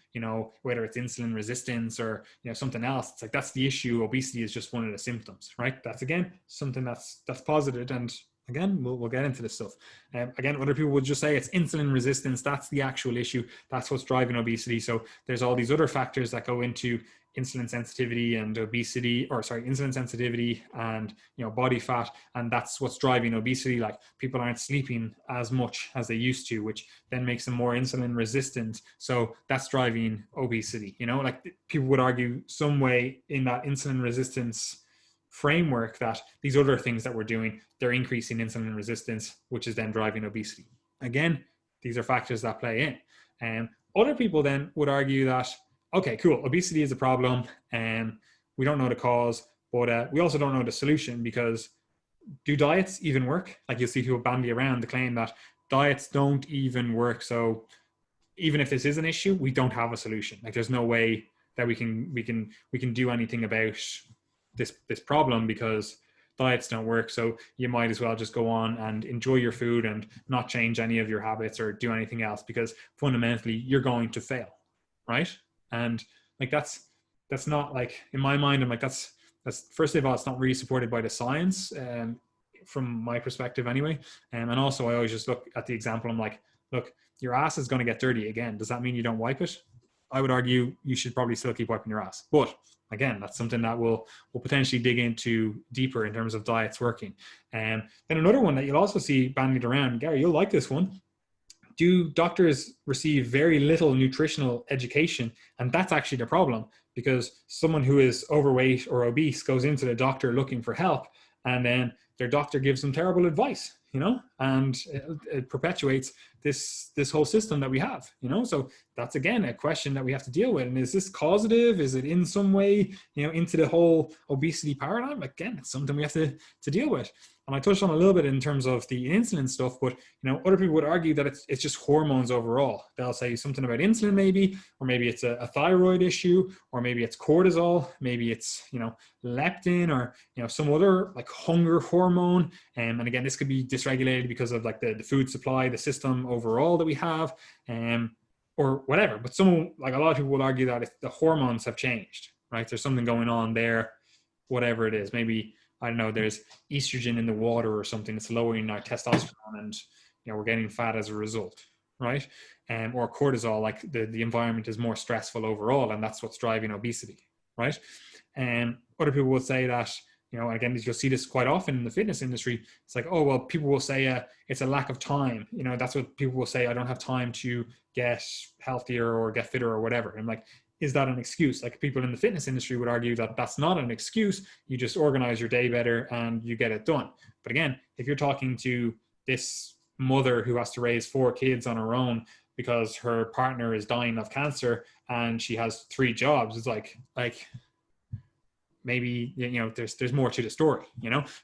whether it's insulin resistance or, something else. It's that's the issue. Obesity is just one of the symptoms, right? That's again, something that's posited. And again, we'll get into this stuff. Again, other people would just say it's insulin resistance. That's the actual issue. That's what's driving obesity. So there's all these other factors that go into insulin sensitivity and insulin sensitivity and, body fat. And that's what's driving obesity. People aren't sleeping as much as they used to, which then makes them more insulin resistant. So that's driving obesity. People would argue some way in that insulin resistance framework that these other things that we're doing, they're increasing insulin resistance, which is then driving obesity. Again, these are factors that play in. And other people then would argue that, okay, cool, obesity is a problem and we don't know the cause, but we also don't know the solution, because do diets even work? You'll see people bandy around the claim that diets don't even work. So even if this is an issue, we don't have a solution. There's no way that we can do anything about this problem, because diets don't work. So you might as well just go on and enjoy your food and not change any of your habits or do anything else, because fundamentally you're going to fail, right? And like that's not, like, in my mind, I'm like, that's first of all, it's not really supported by the science, from my perspective anyway. And also I always just look at the example. I'm like, look, your ass is going to get dirty again. Does that mean you don't wipe it? I would argue you should probably still keep wiping your ass. But again, that's something that we'll potentially dig into deeper in terms of diets working. And then another one that you'll also see bandied around, Gary, you'll like this one. Do doctors receive very little nutritional education? And that's actually the problem, because someone who is overweight or obese goes into the doctor looking for help, and then their doctor gives them terrible advice, and it perpetuates this whole system that we have, so that's again a question that we have to deal with. And is this causative? Is it in some way into the whole obesity paradigm? Again, it's something we have to deal with. And I touched on a little bit in terms of the insulin stuff, but other people would argue that it's just hormones overall. They'll say something about insulin maybe, or maybe it's a thyroid issue, or maybe it's cortisol, maybe it's leptin, or some other like hunger hormone. And again, this could be dysregulated because of like the food supply, the system overall that we have, or whatever. But like a lot of people will argue that if the hormones have changed, right? There's something going on there, whatever it is. Maybe, I don't know, there's estrogen in the water or something that's lowering our testosterone, and we're getting fat as a result, right? Or cortisol, like the environment is more stressful overall, and that's what's driving obesity, right? And other people will say that, again, you'll see this quite often in the fitness industry. It's like, oh, well, people will say it's a lack of time. That's what people will say. I don't have time to get healthier or get fitter or whatever. And I'm like, is that an excuse? Like, people in the fitness industry would argue that that's not an excuse. You just organize your day better and you get it done. But again, if you're talking to this mother who has to raise 4 kids on her own because her partner is dying of cancer and she has 3 jobs, it's like maybe, there's more to the story,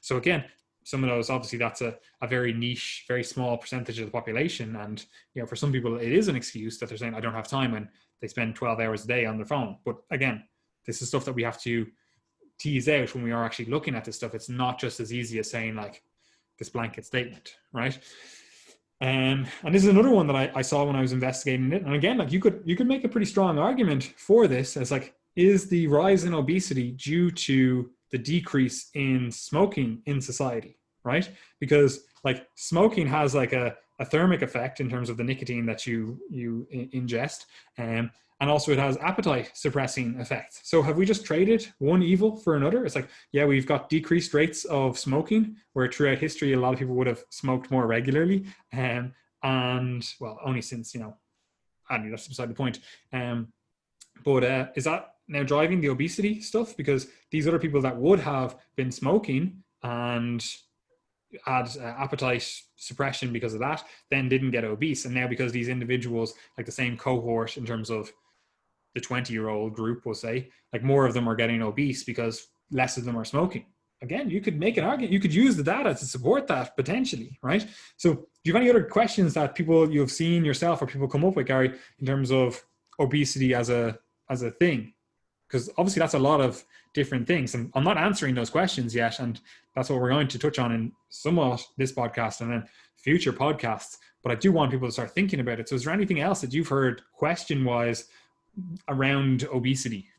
So again, some of those, obviously that's a very niche, very small percentage of the population. And, for some people it is an excuse that they're saying, I don't have time, when they spend 12 hours a day on their phone. But again, this is stuff that we have to tease out when we are actually looking at this stuff. It's not just as easy as saying like this blanket statement, right? And this is another one that I saw when I was investigating it. And again, like you could make a pretty strong argument for this as like, is the rise in obesity due to the decrease in smoking in society, right? Because like smoking has like a thermic effect in terms of the nicotine that you ingest, and also it has appetite suppressing effects. So have we just traded one evil for another? It's like, yeah, we've got decreased rates of smoking, where throughout history a lot of people would have smoked more regularly, and well, only since I mean, that's beside the point. But is that now driving the obesity stuff? Because these other people that would have been smoking and had appetite suppression because of that, then didn't get obese. And now because these individuals, like the same cohort in terms of the 20-year-old group, we'll say, like more of them are getting obese because less of them are smoking. Again, you could make an argument. You could use the data to support that potentially, right? So do you have any other questions that people you've seen yourself or people come up with, Gary, in terms of obesity as a thing? Because obviously that's a lot of different things, and I'm not answering those questions yet, and that's what we're going to touch on in somewhat this podcast and then future podcasts. But I do want people to start thinking about it. So is there anything else that you've heard question-wise around obesity?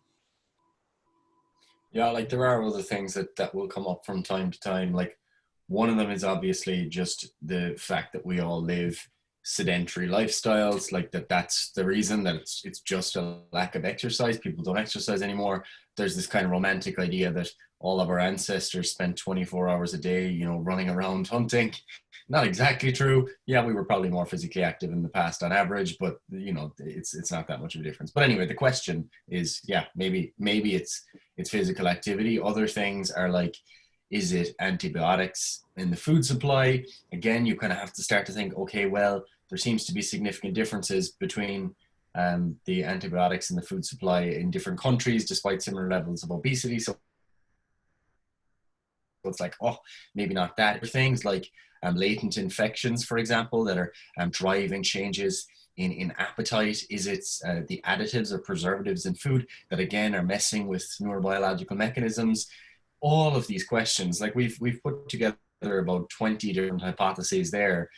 Yeah, like there are other things that will come up from time to time. Like one of them is obviously just the fact that we all live sedentary lifestyles, like that's the reason that it's just a lack of exercise. People don't exercise anymore. There's this kind of romantic idea that all of our ancestors spent 24 hours a day, running around hunting. Not exactly true. Yeah, we were probably more physically active in the past on average, but it's not that much of a difference. But anyway, the question is, yeah, maybe it's physical activity. Other things are like, is it antibiotics in the food supply? Again, you kind of have to start to think, okay, well, there seems to be significant differences between the antibiotics in the food supply in different countries, despite similar levels of obesity. So it's like, oh, maybe not that. Things like latent infections, for example, that are driving changes in appetite. Is it the additives or preservatives in food that, again, are messing with neurobiological mechanisms? all of these questions. Like we've put together about 20 different hypotheses there.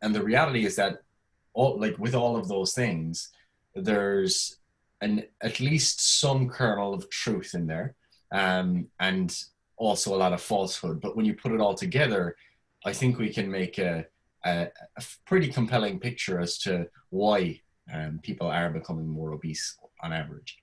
And the reality is that with all of those things, there's at least some kernel of truth in there, and also a lot of falsehood. But when you put it all together, I think we can make a pretty compelling picture as to why people are becoming more obese on average.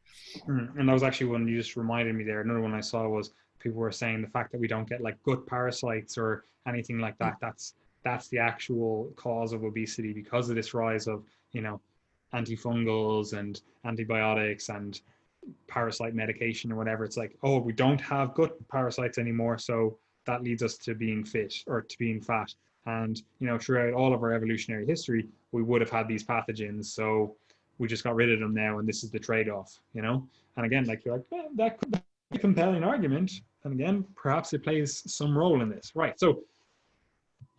And that was actually one you just reminded me there. Another one I saw was people were saying the fact that we don't get like gut parasites or anything like that. That's the actual cause of obesity because of this rise of, you know, antifungals and antibiotics and parasite medication or whatever. It's like, oh, we don't have gut parasites anymore, so that leads us to being fit or to being fat. And you know, throughout all of our evolutionary history, we would have had these pathogens, so we just got rid of them now, and this is the trade-off, you know. And again, like you're like, well, that could be a compelling argument, and again, perhaps it plays some role in this, right? So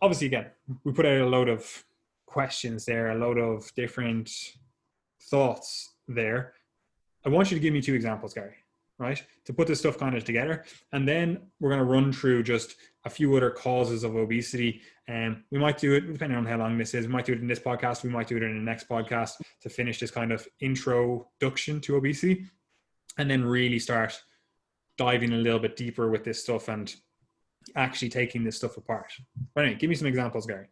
obviously, again, we put out a load of questions there, a load of different thoughts there. I want you to give me two examples, Gary, right? To put this stuff kind of together. And then we're going to run through just a few other causes of obesity. And we might do it, depending on how long this is, we might do it in this podcast, we might do it in the next podcast to finish this kind of introduction to obesity. And then really start diving a little bit deeper with this stuff and actually taking this stuff apart. But anyway, give me some examples, Gary.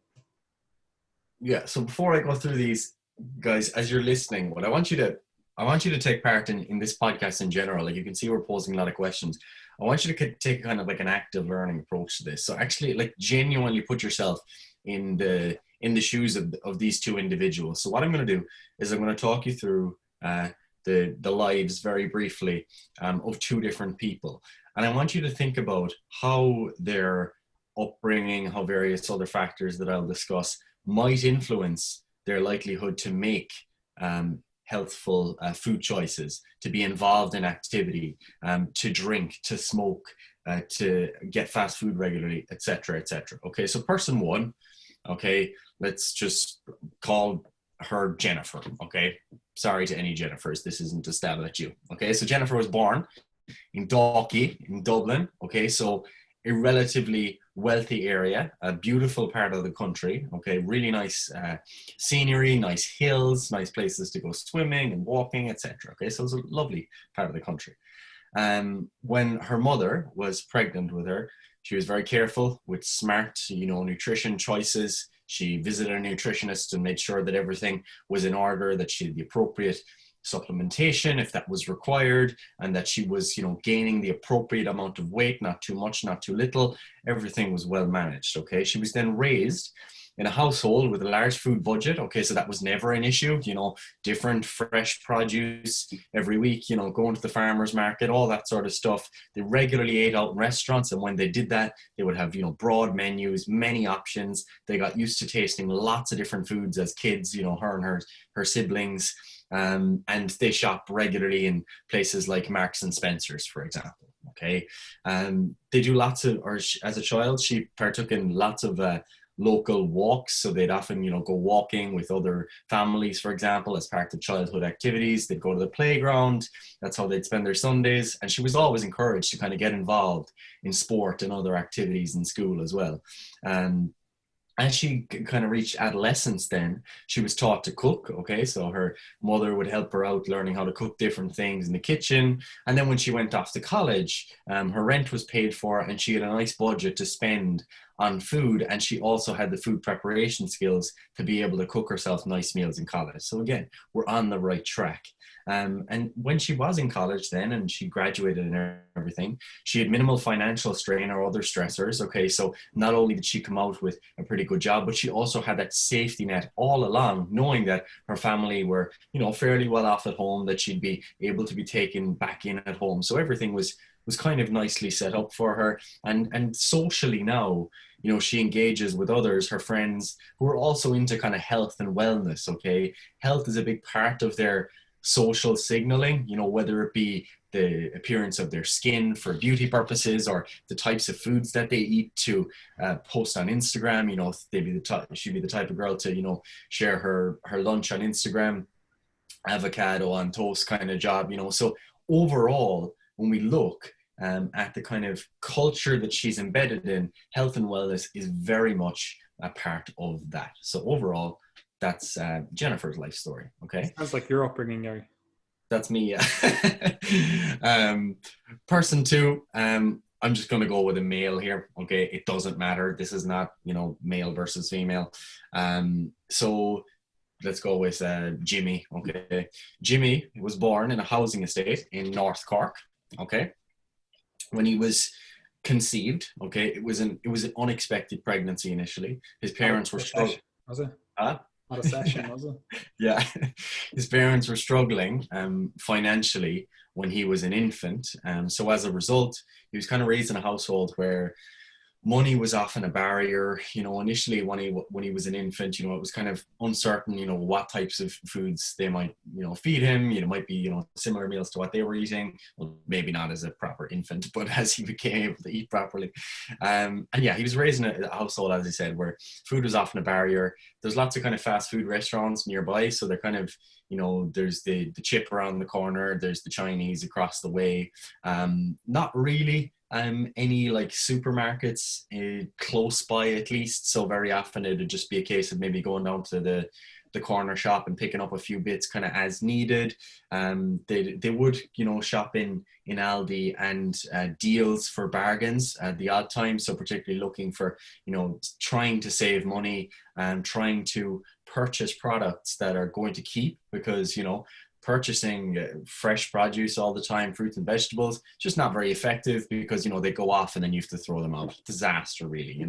Yeah, so before I go through these, guys, as you're listening, what I want you to take part in this podcast in general. Like you can see we're posing a lot of questions. I want you to take kind of like an active learning approach to this. So actually like genuinely put yourself in the shoes of these two individuals. So what I'm going to do is I'm going to talk you through the lives very briefly of two different people. And I want you to think about how their upbringing, how various other factors that I'll discuss might influence their likelihood to make healthful food choices, to be involved in activity, to drink, to smoke, to get fast food regularly, etc., etc. Okay, so person one, okay, let's just call her Jennifer, okay? Sorry to any Jennifers, this isn't a stab at you. Okay, so Jennifer was born in Dalkey in Dublin, okay, so a relatively wealthy area, a beautiful part of the country, okay, really nice scenery, nice hills, nice places to go swimming and walking, etc. Okay, so it's a lovely part of the country. When her mother was pregnant with her, she was very careful with smart, nutrition choices. She visited a nutritionist and made sure that everything was in order, that she had the appropriate supplementation if that was required, and that she was gaining the appropriate amount of weight, not too much, not too little. Everything was well managed. Okay, she was then raised in a household with a large food budget. Okay, so that was never an issue. Different fresh produce every week, going to the farmer's market, all that sort of stuff. They regularly ate out in restaurants, and when they did that, they would have broad menus, many options. They got used to tasting lots of different foods as kids, her and her siblings. And they shop regularly in places like Marks and Spencer's, for example. Okay, they do lots of, or as a child, she partook in lots of local walks. So they'd often, go walking with other families, for example, as part of childhood activities. They'd go to the playground. That's how they'd spend their Sundays. And she was always encouraged to kind of get involved in sport and other activities in school as well. As she kind of reached adolescence, then she was taught to cook. Okay, so her mother would help her out learning how to cook different things in the kitchen. And then when she went off to college, her rent was paid for, and she had a nice budget to spend on food. And she also had the food preparation skills to be able to cook herself nice meals in college. So again, we're on the right track. And when she was in college then, and she graduated and everything, she had minimal financial strain or other stressors. Okay, so not only did she come out with a pretty good job, but she also had that safety net all along, knowing that her family were, fairly well off at home, that she'd be able to be taken back in at home. So everything was kind of nicely set up for her. And socially now, she engages with others, her friends, who are also into kind of health and wellness. Okay, health is a big part of their social signaling, whether it be the appearance of their skin for beauty purposes, or the types of foods that they eat to post on Instagram. She'd be the type of girl to, share her lunch on Instagram, avocado on toast kind of job, So overall, when we look, at the kind of culture that she's embedded in, health and wellness is very much a part of that. So overall, that's Jennifer's life story. Okay. Sounds like your upbringing, Gary. That's me. Person two, I'm just going to go with a male here. Okay. It doesn't matter. This is not, male versus female. So let's go with Jimmy. Okay. Jimmy was born in a housing estate in North Cork. Okay. When he was conceived, okay, it was an unexpected pregnancy initially. His parents were struggling. Was it? Huh? Not a session, was it? Yeah. His parents were struggling financially when he was an infant. So as a result, he was kind of raised in a household where money was often a barrier. Initially when he was an infant, it was kind of uncertain, what types of foods they might, feed him. It might be, similar meals to what they were eating. Well, maybe not as a proper infant, but as he became able to eat properly. And yeah, he was raised in a household, as I said, where food was often a barrier. There's lots of kind of fast food restaurants nearby. So they're kind of, there's the chip around the corner. There's the Chinese across the way. Not really any like supermarkets close by, at least. So very often it'd just be a case of maybe going down to the corner shop and picking up a few bits kind of as needed. They would shop in Aldi and deals for bargains at the odd time. So particularly looking for trying to save money and trying to purchase products that are going to keep, because purchasing fresh produce all the time, fruits and vegetables, just not very effective, because they go off and then you have to throw them out. Disaster, really.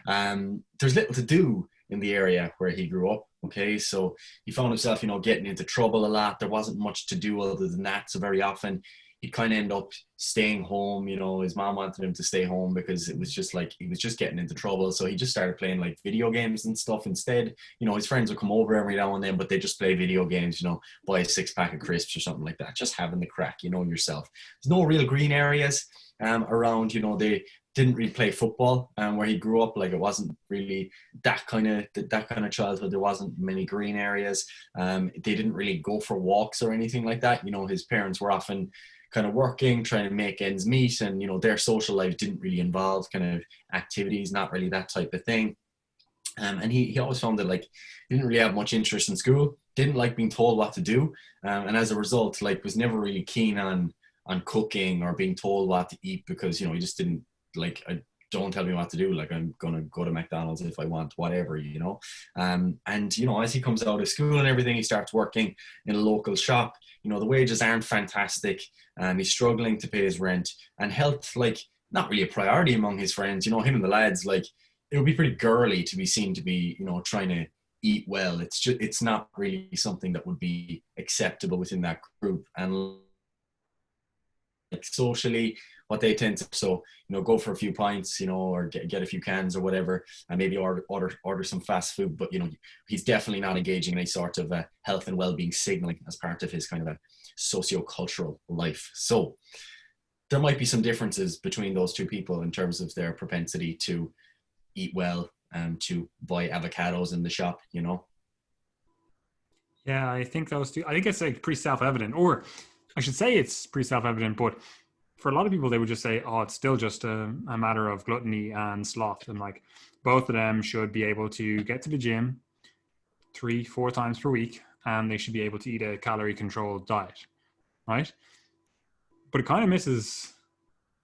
There's little to do in the area where he grew up. Okay, so he found himself getting into trouble a lot. There wasn't much to do other than that, so very often he'd kind of end up staying home. His mom wanted him to stay home because it was just like he was just getting into trouble. So he just started playing like video games and stuff instead. His friends would come over every now and then, but they just play video games, buy a 6-pack of crisps or something like that, just having the crack, yourself. There's no real green areas around. They didn't really play football where he grew up. Like, it wasn't really that kind of childhood. There wasn't many green areas. They didn't really go for walks or anything like that. His parents were often kind of working, trying to make ends meet, and their social life didn't really involve kind of activities, not really that type of thing. And he always found that like he didn't really have much interest in school, didn't like being told what to do, and as a result, like, was never really keen on cooking or being told what to eat, because he just didn't like, don't tell me what to do. Like, I'm gonna go to McDonald's if I want whatever. And as he comes out of school and everything, he starts working in a local shop. The wages aren't fantastic, and he's struggling to pay his rent, and health, like, not really a priority among his friends. Him and the lads, like, it would be pretty girly to be seen to be, trying to eat well. It's not really something that would be acceptable within that group. And like, socially, what they tend to, so go for a few pints, or get a few cans or whatever, and maybe order some fast food. But he's definitely not engaging in any sort of health and well-being signaling as part of his kind of a socio-cultural life. So there might be some differences between those two people in terms of their propensity to eat well and to buy avocados in the shop. Yeah, I think those two. I think it's like pretty self-evident, or I should say it's pretty self-evident, but for a lot of people, they would just say, oh, it's still just a matter of gluttony and sloth. And like, both of them should be able to get to the gym 3-4 times per week, and they should be able to eat a calorie controlled diet, right? But it kind of misses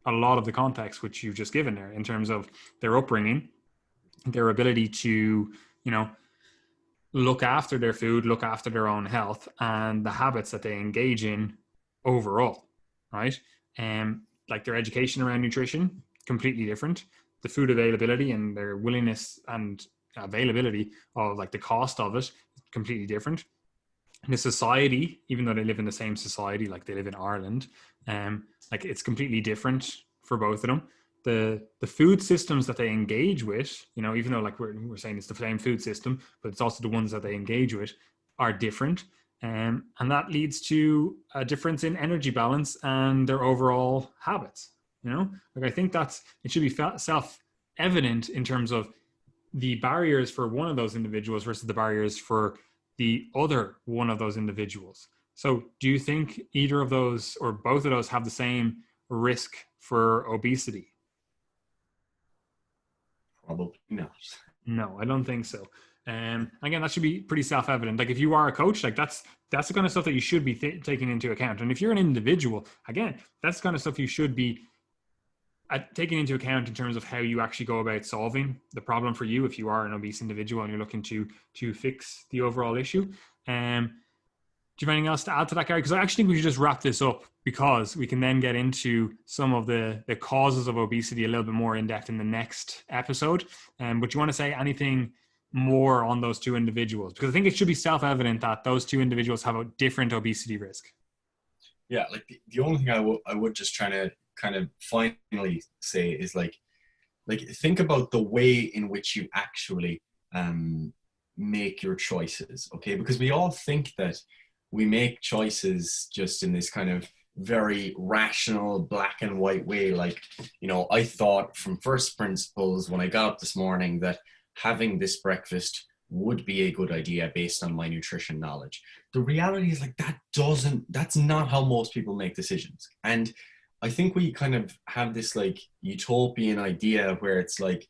a lot of the context which you've just given there in terms of their upbringing, their ability to, look after their food, look after their own health, and the habits that they engage in overall, right? Like, their education around nutrition, completely different. The food availability and their willingness and availability of, like, the cost of it, completely different. The society, even though they live in the same society, like they live in Ireland, like, it's completely different for both of them. The food systems that they engage with, even though, like, we're saying it's the same food system, but it's also the ones that they engage with are different. And that leads to a difference in energy balance and their overall habits. Like, I think it should be self-evident in terms of the barriers for one of those individuals versus the barriers for the other one of those individuals. So do you think either of those or both of those have the same risk for obesity? Probably not. No, I don't think so. Again, that should be pretty self-evident. Like if you are a coach, like that's the kind of stuff that you should be taking into account. And if you're an individual, again, that's the kind of stuff you should be taking into account in terms of how you actually go about solving the problem for you if you are an obese individual and you're looking to fix the overall issue. Do you have anything else to add to that, Gary? Because I actually think we should just wrap this up, because we can then get into some of the causes of obesity a little bit more in depth in the next episode. But you want to say anything more on those two individuals? Because I think it should be self-evident that those two individuals have a different obesity risk. Yeah, like the only thing I would just try to kind of finally say is like think about the way in which you actually make your choices, okay? Because we all think that we make choices just in this kind of very rational black and white way. Like, you know, I thought from first principles when I got up this morning that having this breakfast would be a good idea based on my nutrition knowledge. The reality is like that's not how most people make decisions. And I think we kind of have this like utopian idea where it's like,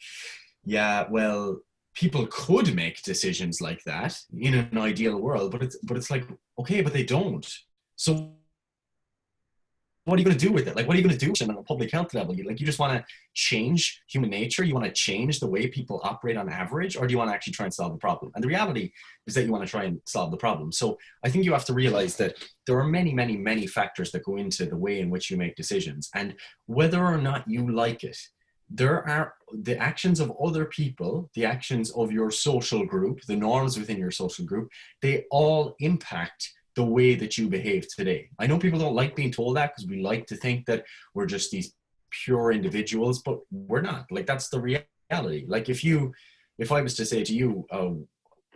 yeah, well, people could make decisions like that in an ideal world, but it's like, okay, but they don't. So what are you going to do with it? Like, what are you going to do on a public health level? You just want to change human nature? You want to change the way people operate on average? Or do you want to actually try and solve the problem? And the reality is that you want to try and solve the problem. So I think you have to realize that there are many, many, many factors that go into the way in which you make decisions. And whether or not you like it, there are the actions of other people, the actions of your social group, the norms within your social group, they all impact the way that you behave today. I know people don't like being told that because we like to think that we're just these pure individuals, but we're not. Like, that's the reality. Like if I was to say to you,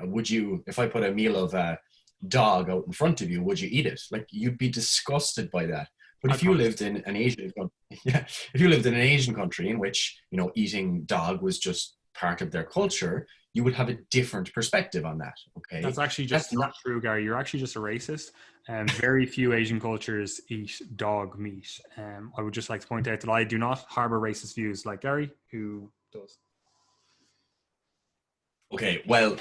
if I put a meal of dog out in front of you, would you eat it? Like, you'd be disgusted by that. But if you lived in an Asian country in which, you know, eating dog was just part of their culture, you would have a different perspective on that. Okay, that's actually just not true, Gary. You're actually just a racist. Very few Asian cultures eat dog meat. I would just like to point out that I do not harbor racist views like Gary, who does. Okay, well,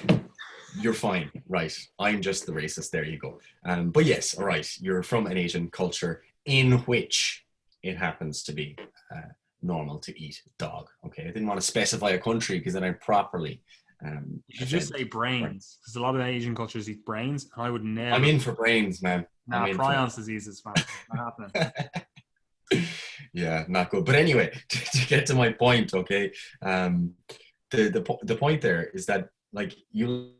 you're fine, right? I'm just the racist. There you go. But yes, all right. You're from an Asian culture in which it happens to be normal to eat dog. Okay, I didn't want to specify a country because then I properly. You should just say brains, because a lot of Asian cultures eat brains. I would never. I'm in for brains, man. Nah, prions diseases, man. Not happening. Yeah, not good. But anyway, to get to my point, okay, the point there is that, like, you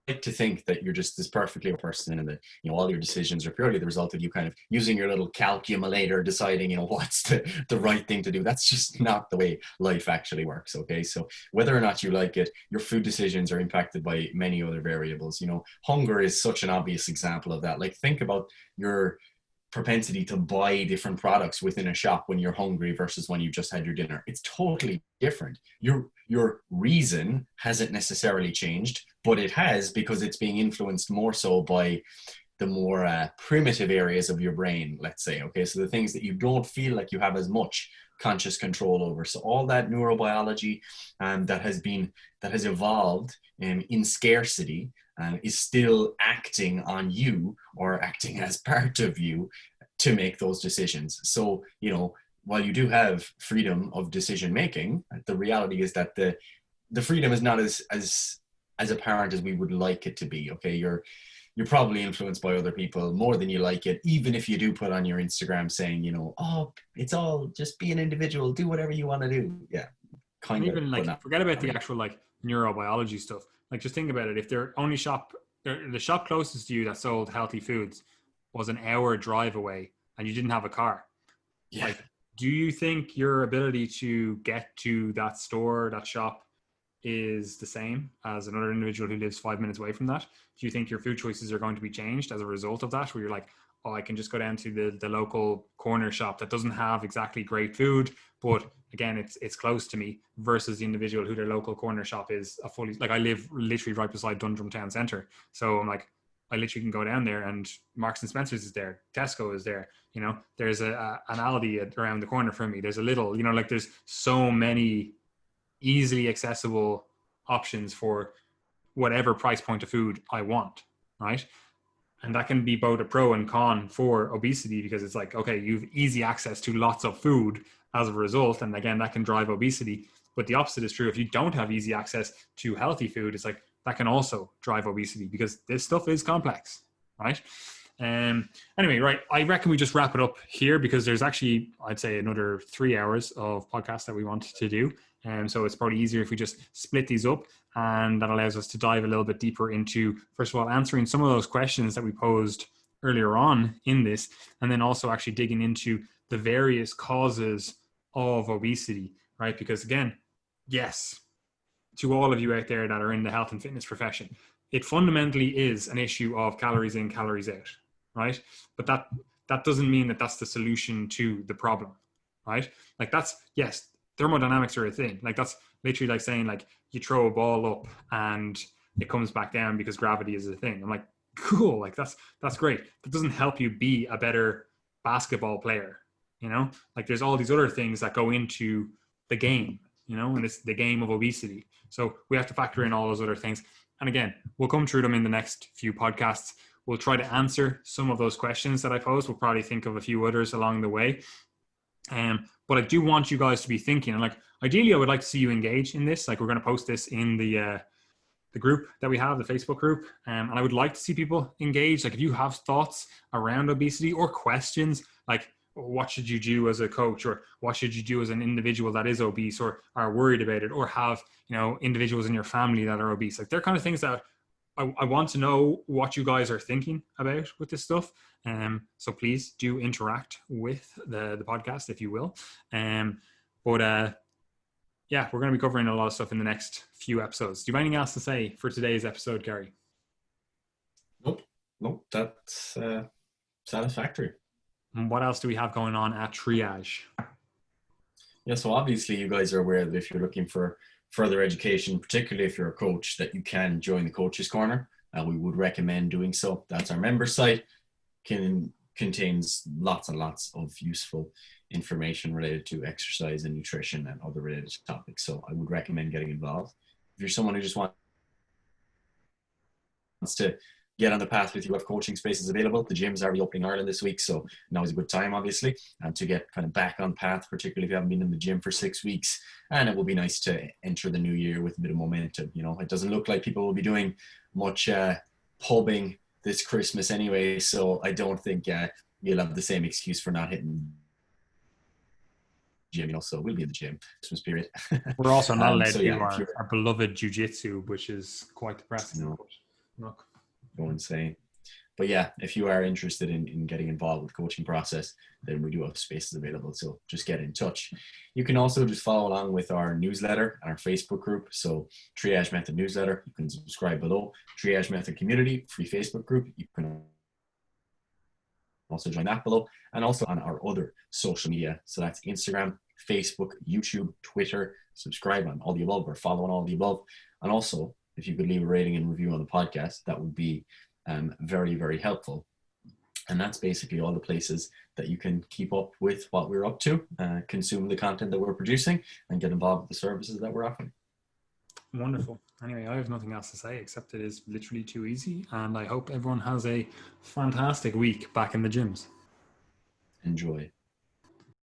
like to think that you're just this perfectly person and that, you know, all your decisions are purely the result of you kind of using your little calculator deciding, you know, what's the right thing to do. That's just not the way life actually works. Okay, so whether or not you like it, your food decisions are impacted by many other variables. You know, hunger is such an obvious example of that. Like, think about your propensity to buy different products within a shop when you're hungry versus when you just had your dinner. It's totally different. Your reason hasn't necessarily changed, but it has, because it's being influenced more so by the more primitive areas of your brain, let's say. Okay, so the things that you don't feel like you have as much conscious control over. So all that neurobiology that has evolved in scarcity is still acting on you, or acting as part of you, to make those decisions. So, you know, while you do have freedom of decision making, the reality is that the freedom is not as apparent as we would like it to be. Okay, you're probably influenced by other people more than you like it, even if you do put on your Instagram saying, you know, oh, it's all just be an individual, do whatever you want to do. Yeah, kind of. Even like, forget about the actual like neurobiology stuff. Like, just think about it. If the shop closest to you that sold healthy foods was an hour drive away and you didn't have a car, yeah. Like, do you think your ability to get to that store, that shop, is the same as another individual who lives 5 minutes away from that? Do you think your food choices are going to be changed as a result of that, where you're like, oh, I can just go down to the local corner shop that doesn't have exactly great food, but again, it's close to me, versus the individual who their local corner shop is a fully, like, I live literally right beside Dundrum Town Centre. So I'm like, I literally can go down there and Marks and Spencer's is there, Tesco is there, you know, there's an Aldi around the corner from me. There's a little, you know, like there's so many easily accessible options for whatever price point of food I want, right? And that can be both a pro and con for obesity, because it's like, okay, you've easy access to lots of food as a result. And again, that can drive obesity. But the opposite is true. If you don't have easy access to healthy food, it's like that can also drive obesity, because this stuff is complex, right? Anyway, right. I reckon we just wrap it up here, because there's actually, I'd say, another 3 hours of podcast that we want to do. And so it's probably easier if we just split these up, and that allows us to dive a little bit deeper into, first of all, answering some of those questions that we posed earlier on in this, and then also actually digging into the various causes of obesity, right? Because again, yes, to all of you out there that are in the health and fitness profession, it fundamentally is an issue of calories in, calories out, right? But that doesn't mean that that's the solution to the problem, right? Like that's, yes, thermodynamics are a thing. Like that's literally like saying like you throw a ball up and it comes back down because gravity is a thing. I'm like, cool, like that's great. That doesn't help you be a better basketball player, you know? Like there's all these other things that go into the game, you know, and it's the game of obesity. So we have to factor in all those other things. And again, we'll come through them in the next few podcasts. We'll try to answer some of those questions that I posed. We'll probably think of a few others along the way. But I do want you guys to be thinking, and like ideally I would like to see you engage in this. Like we're going to post this in the group that we have, the Facebook group, and I would like to see people engage. Like if you have thoughts around obesity or questions, like what should you do as a coach, or what should you do as an individual that is obese or are worried about it, or have, you know, individuals in your family that are obese, like they're kind of things that I want to know what you guys are thinking about with this stuff. So please do interact with the podcast, if you will. But yeah, we're going to be covering a lot of stuff in the next few episodes. Do you have anything else to say for today's episode, Gary? Nope, that's satisfactory. And what else do we have going on at Triage? Yeah, so obviously you guys are aware that if you're looking for further education, particularly if you're a coach, that you can join the Coaches Corner. We would recommend doing so. That's our member site. Contains lots and lots of useful information related to exercise and nutrition and other related topics. So I would recommend getting involved. If you're someone who just wants to get on the path with you, have coaching spaces available. The gyms are reopening Ireland this week, so now is a good time, obviously, to get kind of back on path, particularly if you haven't been in the gym for 6 weeks. And it will be nice to enter the new year with a bit of momentum. You know, it doesn't look like people will be doing much pubbing this Christmas anyway, so I don't think you'll have the same excuse for not hitting gym, you know, so we'll be in the gym Christmas period. We're also not allowed to do our beloved jiu-jitsu, which is quite depressing. No. Look. Go insane. But yeah, if you are interested in getting involved with the coaching process, then we do have spaces available. So just get in touch. You can also just follow along with our newsletter and our Facebook group. So Triage Method newsletter, you can subscribe below. Triage Method community, free Facebook group. You can also join that below. And also on our other social media. So that's Instagram, Facebook, YouTube, Twitter. Subscribe on all the above or follow on all the above. And also, if you could leave a rating and review on the podcast, that would be very, very helpful. And that's basically all the places that you can keep up with what we're up to, consume the content that we're producing, and get involved with the services that we're offering. Wonderful. Anyway, I have nothing else to say except it is literally too easy. And I hope everyone has a fantastic week back in the gyms. Enjoy.